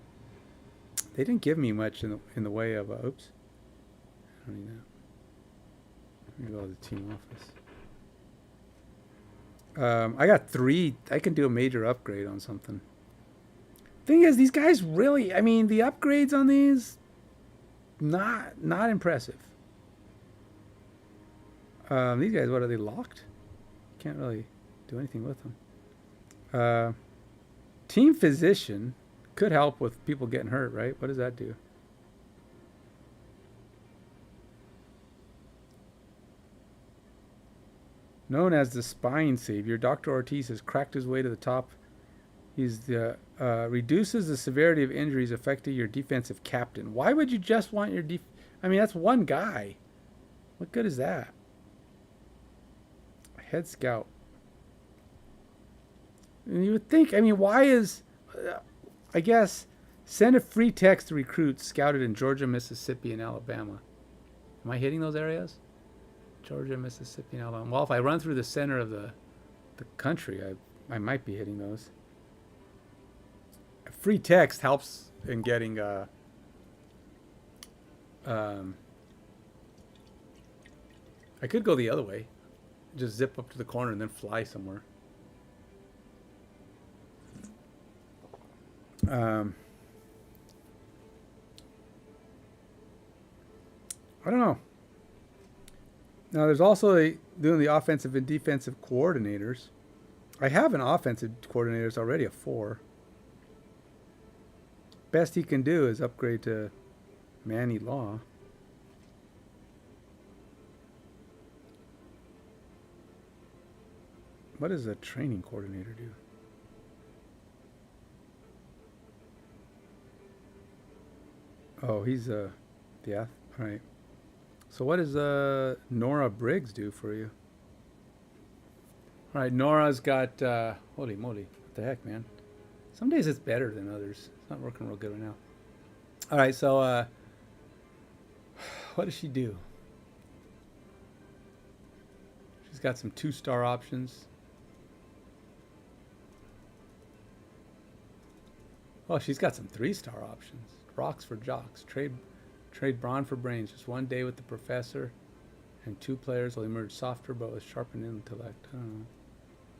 didn't give me much in the way of oops. I don't need that. Let me go to the team office. I got 3. I can do a major upgrade on something. Thing is, these guys really, I mean, the upgrades on these, not impressive. These guys, what are they, locked? Can't really do anything with them. Team physician could help with people getting hurt, right? What does that do? Known as the spine savior, Dr. Ortiz has cracked his way to the top. He's the reduces the severity of injuries affecting your defensive captain. Why would you just want your I mean, that's one guy. What good is that? Head scout. And you would think, I mean, why is, I guess, send a free text to recruits scouted in Georgia, Mississippi, and Alabama. Am I hitting those areas? Georgia, Mississippi, and Alabama. Well, if I run through the center of the country, I might be hitting those. Free text helps in getting I could go the other way, just zip up to the corner and then fly somewhere. I don't know. Now there's also doing the offensive and defensive coordinators. I have an offensive coordinator. It's already a 4. Best he can do is upgrade to Manny Law. What does a training coordinator do? Oh, he's yeah, all right. So what does Nora Briggs do for you? All right, Nora's got holy moly, what the heck, man? Some days it's better than others. It's not working real good right now. All right, so what does she do? She's got some 2-star options. Oh, she's got some 3-star options. Rocks for jocks. Trade brawn for brains. Just one day with the professor, and 2 players will emerge softer but with sharpened intellect. I don't know.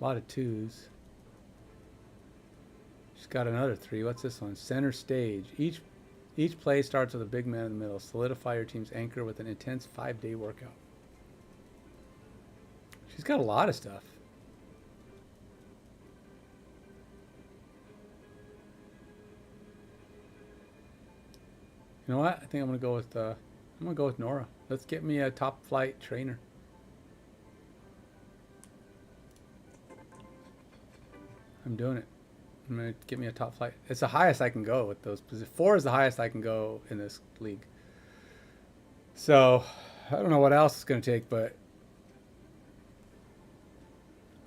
A lot of 2s. She's got another 3. What's this one? Center stage. Each play starts with a big man in the middle. Solidify your team's anchor with an intense 5-day workout. She's got a lot of stuff. You know what? I think I'm gonna go with Nora. Let's get me a top flight trainer. I'm doing it. I'm gonna get me a top flight. It's the highest I can go with those. 4 is the highest I can go in this league. So I don't know what else it's gonna take, but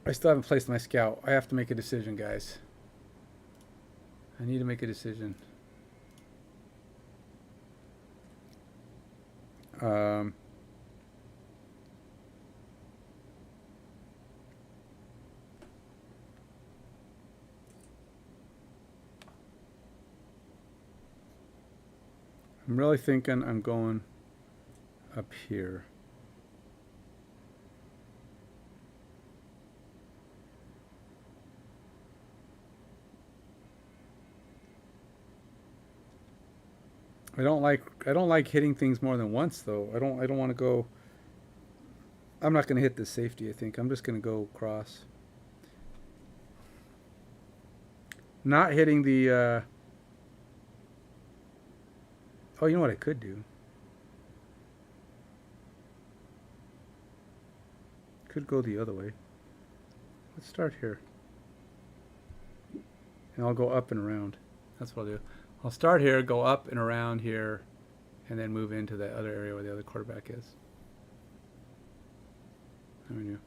I still haven't placed my scout. I have to make a decision, guys. I need to make a decision. I'm really thinking I'm going up here. I don't like hitting things more than once though. I don't want to go. I'm not going to hit this safety, I think. I'm just going to go across. Not hitting the oh, you know what I could do? Could go the other way. Let's start here. And I'll go up and around. That's what I'll do. I'll start here, go up and around here, and then move into the other area where the other quarterback is. How many?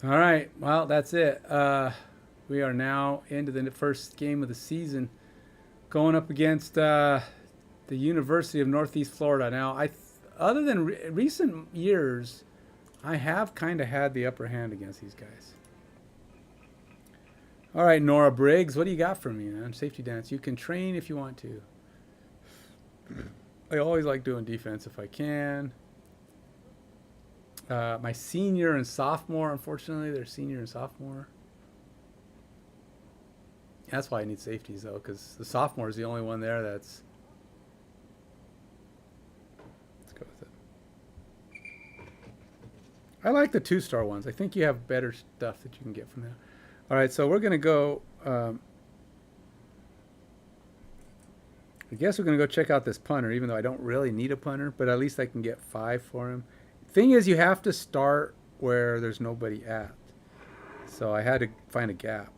All right, well, that's it. We are now into the first game of the season, going up against the University of Northeast Florida. Now, other than recent years, I have kind of had the upper hand against these guys. All right, Nora Briggs, what do you got for me, man? Safety dance. You can train if you want to. I always like doing defense if I can. My senior and sophomore, unfortunately, they're senior and sophomore. That's why I need safeties, though, because the sophomore is the only one there that's... Let's go with it. I like the 2-star ones. I think you have better stuff that you can get from there. All right, so we're going to go... I guess we're going to go check out this punter, even though I don't really need a punter, but at least I can get 5 for him. Thing is, you have to start where there's nobody at. So I had to find a gap.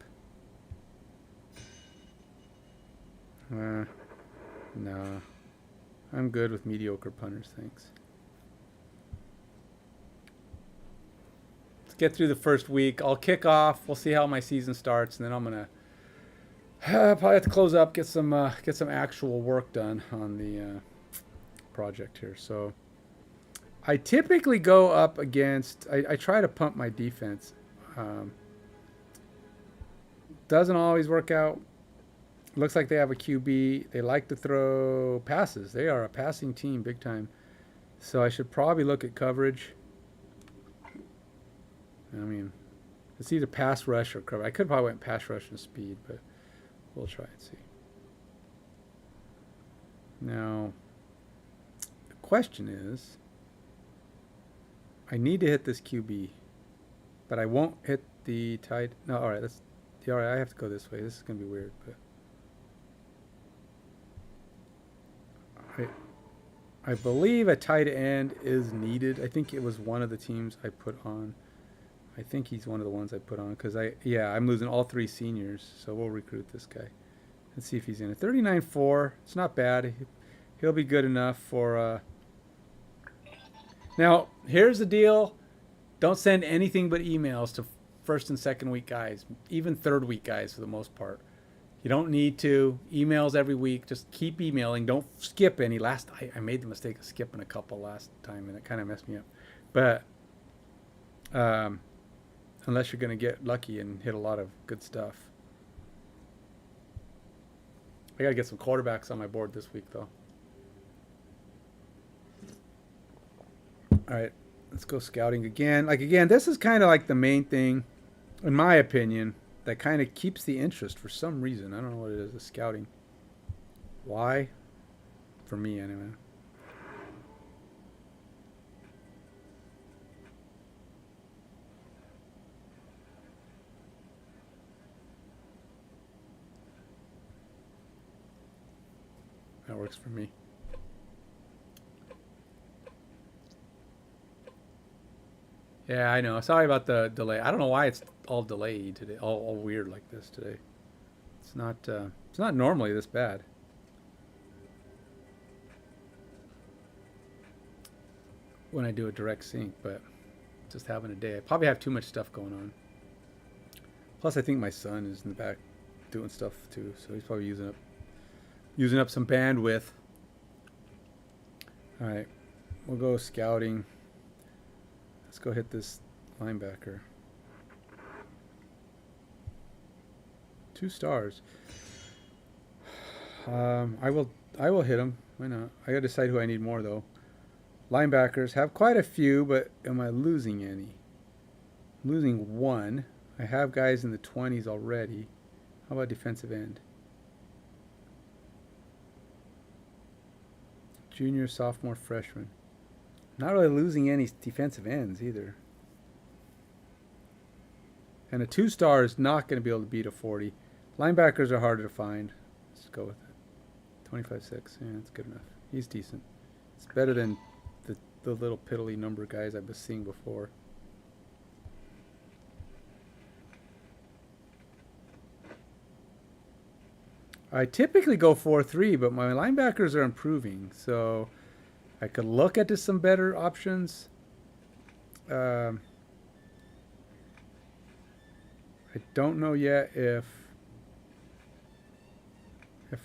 No. I'm good with mediocre punters, thanks. Let's get through the first week. I'll kick off. We'll see how my season starts, and then I'm going to probably have to close up, get some actual work done on the project here. So I typically go up against, I try to pump my defense. Doesn't always work out. Looks like they have a QB. They like to throw passes. They are a passing team big time. So I should probably look at coverage. I mean, it's either pass rush or cover. I could probably went pass rush and speed, but we'll try and see. Now, the question is, I need to hit this QB, but I won't hit the tight. No, all right, all right, I have to go this way. This is going to be weird, but I believe a tight end is needed. I think it was one of the teams I put on. I think he's one of the ones I put on because I'm losing all 3 seniors, so we'll recruit this guy. Let's see if he's in it. 39.4. It's not bad. He'll be good enough for. Now, here's the deal. Don't send anything but emails to first and second week guys, even third week guys for the most part. You don't need to. Emails every week. Just keep emailing. Don't skip any. I made the mistake of skipping a couple last time, and it kind of messed me up. But unless you're going to get lucky and hit a lot of good stuff. I got to get some quarterbacks on my board this week, though. All right, let's go scouting again. Again, this is kind of like the main thing, in my opinion, that kind of keeps the interest for some reason. I don't know what it is, the scouting. Why? For me, anyway. That works for me. Yeah, I know. Sorry about the delay. I don't know why it's all delayed today, all weird like this today. It's not normally this bad. When I do a direct sync, but just having a day. I probably have too much stuff going on. Plus, I think my son is in the back doing stuff too, so he's probably using up some bandwidth. All right, we'll go scouting. Let's go hit this linebacker. 2 stars. I will hit him. Why not? I gotta decide who I need more though. Linebackers have quite a few, but am I losing any? I'm losing 1. I have guys in the 20s already. How about defensive end? Junior, sophomore, freshman. Not really losing any defensive ends either. And a 2-star is not going to be able to beat a 40. Linebackers are harder to find. Let's go with it. 25-6. Yeah, that's good enough. He's decent. It's better than the little piddly number guys I've been seeing before. I typically go 4-3, but my linebackers are improving, so I could look at some better options. I don't know yet if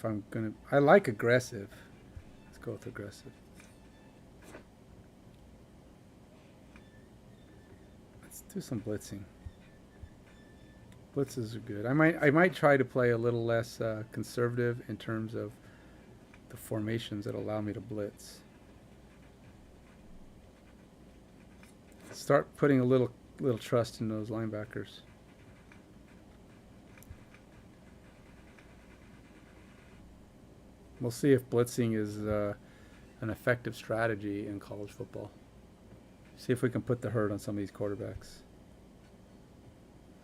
I'm gonna. I like aggressive. Let's go with aggressive. Let's do some blitzing. Blitzes are good. I might try to play a little less conservative in terms of the formations that allow me to blitz. Start putting a little trust in those linebackers. We'll see if blitzing is an effective strategy in college football. See if we can put the hurt on some of these quarterbacks.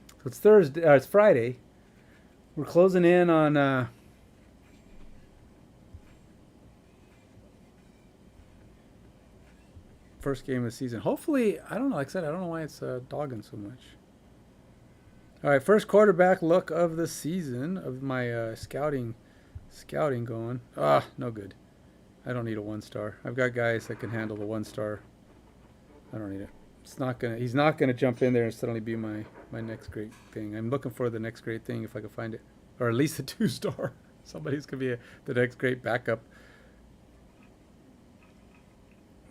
So it's Thursday. It's Friday. We're closing in on first game of the season. Hopefully, I don't know. Like I said, I don't know why it's dogging so much. All right, first quarterback look of the season of my scouting going. No good. I don't need a 1-star. I've got guys that can handle the 1-star. I don't need it. He's not gonna jump in there and suddenly be my next great thing. I'm looking for the next great thing if I can find it, or at least a 2-star. Somebody's gonna be the next great backup.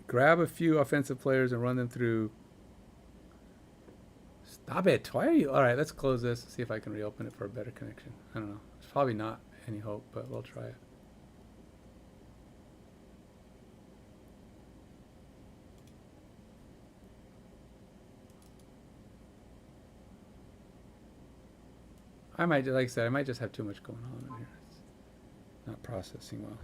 Grab a few offensive players and run them through. Stop it! Why are you? All right, let's close this and see if I can reopen it for a better connection. I don't know. There's probably not any hope, but we'll try it. I might, like I said, I might just have too much going on in here. It's not processing well.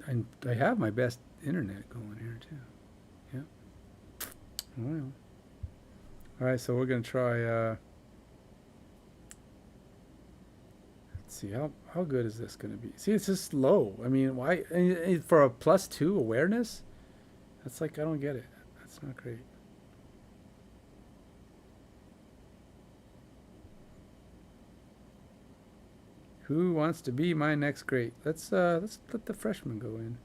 And I have my best internet going here too. Yeah. Well. All right, so we're gonna try. See how good is this going to be? See, it's just low. I mean, why for a +2 awareness? That's like, I don't get it. That's not great. Who wants to be my next great? Let's let the freshman go in.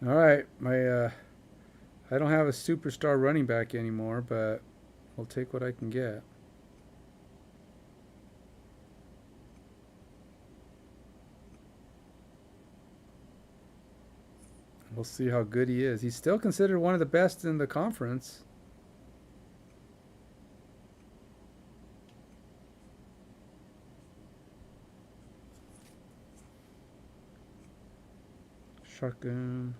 All right, my I don't have a superstar running back anymore, but I'll take what I can get. We'll see how good he is. He's still considered one of the best in the conference. Shotgun.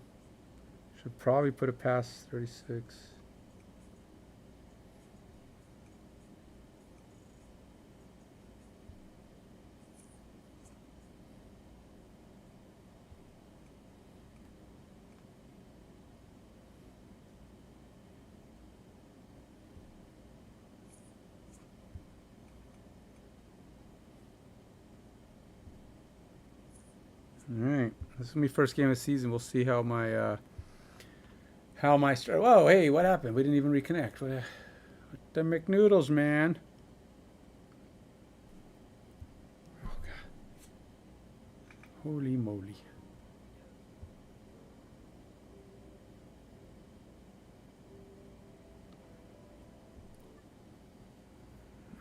Should probably put it past 36. All right, this is my first game of the season. We'll see how my Whoa, hey, what happened? We didn't even reconnect. What the McNoodles, man? Oh God! Holy moly!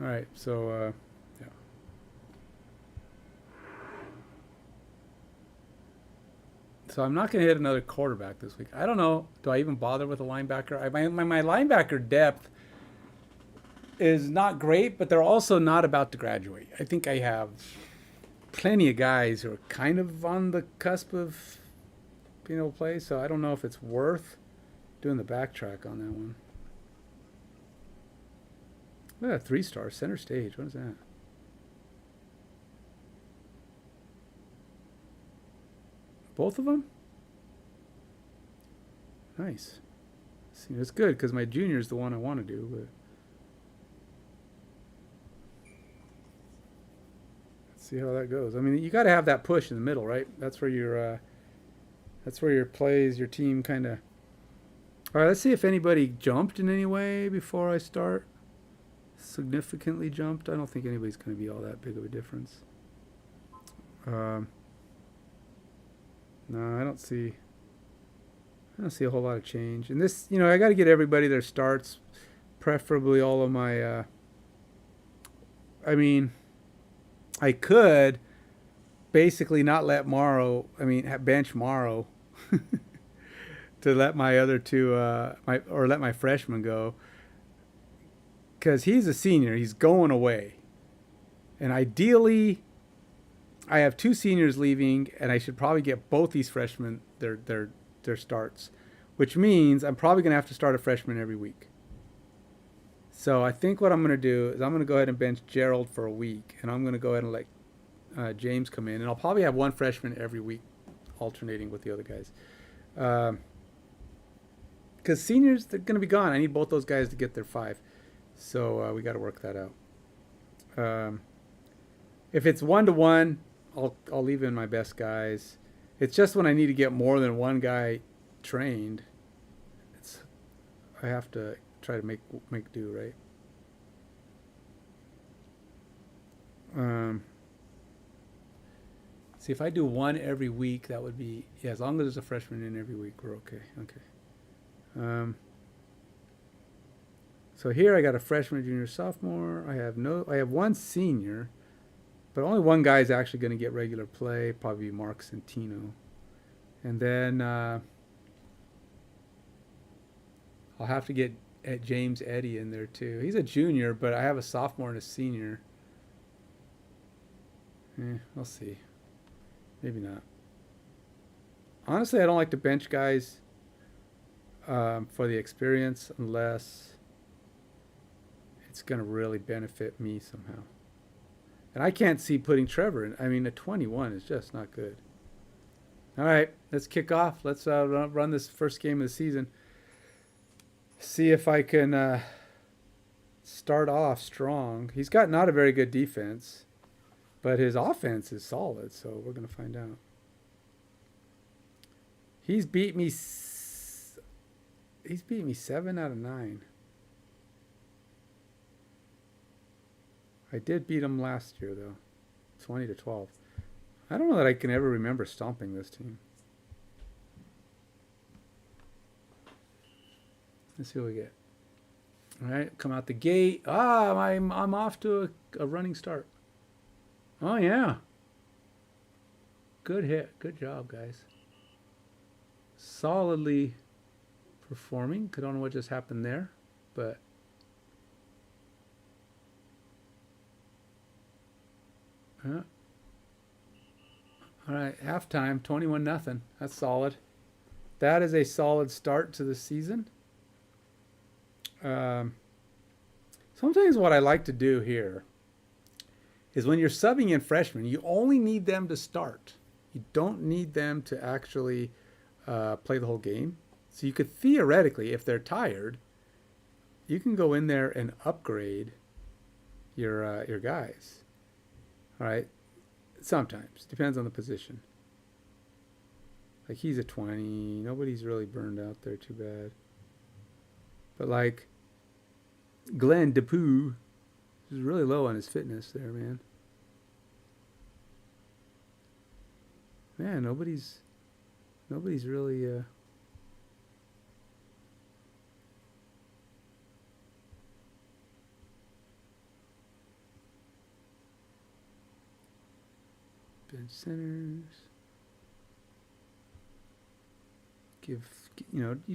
All right, so yeah. So I'm not going to hit another quarterback this week. I don't know. Do I even bother with a linebacker? My linebacker depth is not great, but they're also not about to graduate. I think I have plenty of guys who are kind of on the cusp of being able to play, so I don't know if it's worth doing the backtrack on that one. Look at that 3-star center stage. What is that? Both of them? Nice. See, that's good because my junior is the one I want to do. But let's see how that goes. I mean, you got to have that push in the middle, right? That's where your team kind of. All right, let's see if anybody jumped in any way before I start. Significantly jumped. I don't think anybody's going to be all that big of a difference. No, I don't see a whole lot of change. And this, I got to get everybody their starts, preferably all of my. I could basically not let bench Morrow to let my other two, let my freshman go. Because he's a senior, he's going away. And ideally, I have 2 seniors leaving, and I should probably get both these freshmen their starts, which means I'm probably going to have to start a freshman every week. So I think what I'm going to do is I'm going to go ahead and bench Gerald for a week, and I'm going to go ahead and let James come in, and I'll probably have one freshman every week, alternating with the other guys. Because seniors, they're going to be gone. I need both those guys to get their 5. So we got to work that out. If it's 1-to-1, I'll leave in my best guys. It's just when I need to get more than one guy trained, I have to try to make do, right? See, if I do one every week, that would be as long as there's a freshman in every week, we're okay. Okay. So here I got a freshman, junior, sophomore. I have one senior, but only one guy is actually going to get regular play, probably Mark Centino. And then I'll have to get James Eddy in there too. He's a junior, but I have a sophomore and a senior. We'll see. Maybe not. Honestly, I don't like to bench guys for the experience unless it's going to really benefit me somehow. And I can't see putting Trevor in. I mean, a 21 is just not good. All right, let's kick off. Let's run this first game of the season. See if I can start off strong. He's got not a very good defense, but his offense is solid, so we're going to find out. He's beat me 7 out of 9. I did beat him last year though. 20-12. I don't know that I can ever remember stomping this team. Let's see what we get. All right, come out the gate. I'm off to a running start. Oh yeah. Good hit. Good job, guys. Solidly performing. I don't know what just happened there, but all right, halftime, 21-0. That's solid. That is a solid start to the season. Sometimes what I like to do here is when you're subbing in freshmen, you only need them to start. You don't need them to actually play the whole game. So you could theoretically, if they're tired, you can go in there and upgrade your guys. All right, sometimes depends on the position. Like he's a 20. Nobody's really burned out there too bad. But like Glenn DePoo is really low on his fitness there, man. Man, nobody's really bench centers. You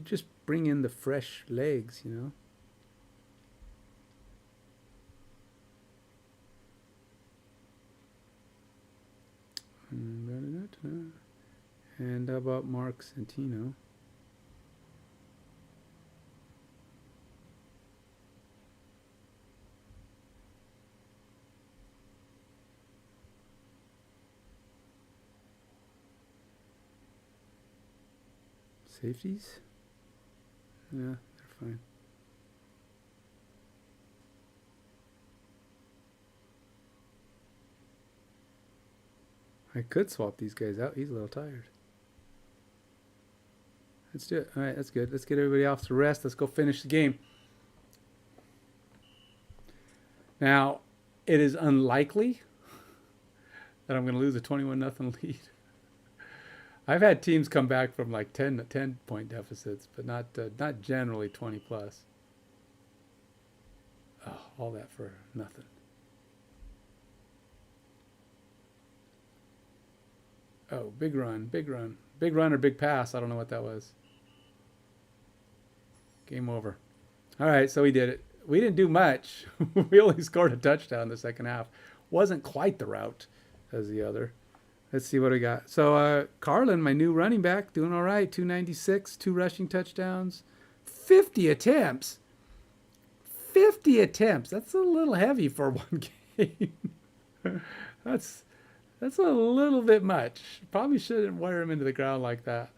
just bring in the fresh legs, And how about Mark Santino? Safeties? Yeah, they're fine. I could swap these guys out. He's a little tired. Let's do it. All right, that's good. Let's get everybody off to rest. Let's go finish the game. Now, it is unlikely that I'm going to lose a 21-0 lead. I've had teams come back from like 10 point deficits, but not generally 20 plus. Oh, all that for nothing. Oh, big run. Big run or big pass. I don't know what that was. Game over. All right, so we did it. We didn't do much. We only scored a touchdown in the second half. Wasn't quite the route as the other. Let's see what we got. So Carlin, my new running back, doing all right. 296, 2 rushing touchdowns, 50 attempts. 50 attempts. That's a little heavy for one game. That's a little bit much. Probably shouldn't wire him into the ground like that.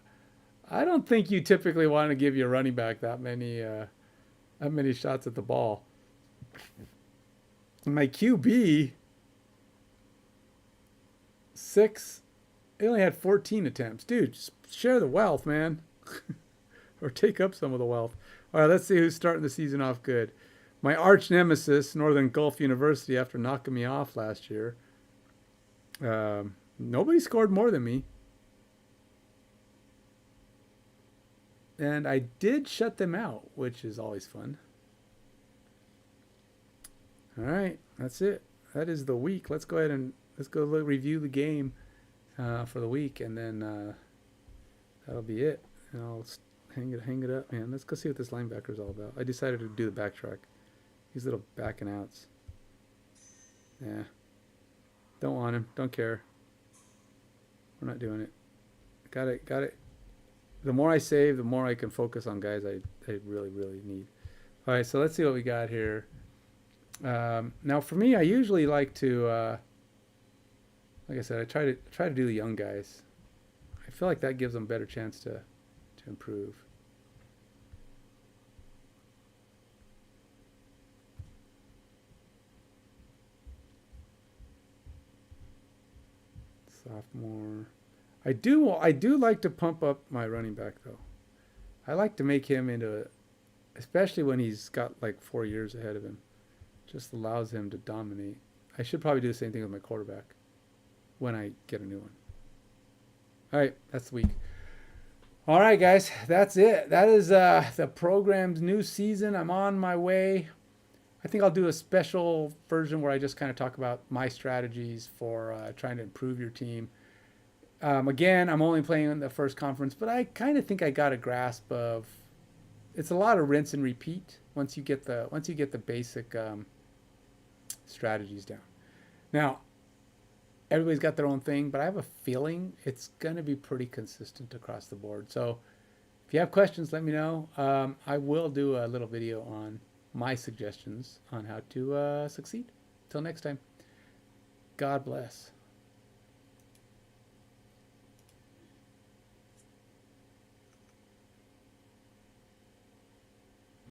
I don't think you typically want to give your running back that many shots at the ball. My QB, 6, he only had 14 attempts. Dude, just share the wealth, man. Or take up some of the wealth. All right, let's see who's starting the season off good. My arch nemesis, Northern Gulf University, after knocking me off last year. Nobody scored more than me. And I did shut them out, which is always fun. All right, that's it. That is the week. Let's go ahead and review the game for the week, and then that'll be it. And I'll hang it up, man. Let's go see what this linebacker is all about. I decided to do the backtrack. These little back and outs. Yeah. Don't want him. Don't care. We're not doing it. Got it. The more I save, the more I can focus on guys I really, really need. All right, so let's see what we got here. Now, for me, I usually like to, like I said, I try to do the young guys. I feel like that gives them a better chance to improve. Sophomore. I do like to pump up my running back though. I like to make him into, especially when he's got like 4 years ahead of him. Just allows him to dominate. I should probably do the same thing with my quarterback when I get a new one. All right, that's the week. All right, guys, that's it. That is the program's new season. I'm on my way. I think I'll do a special version where I just kind of talk about my strategies for trying to improve your team. Again, I'm only playing in the first conference, but I kind of think I got a grasp of. It's a lot of rinse and repeat once you get the basic strategies down. Now, everybody's got their own thing, but I have a feeling it's going to be pretty consistent across the board. So if you have questions, let me know. I will do a little video on my suggestions on how to succeed. Till next time, God bless.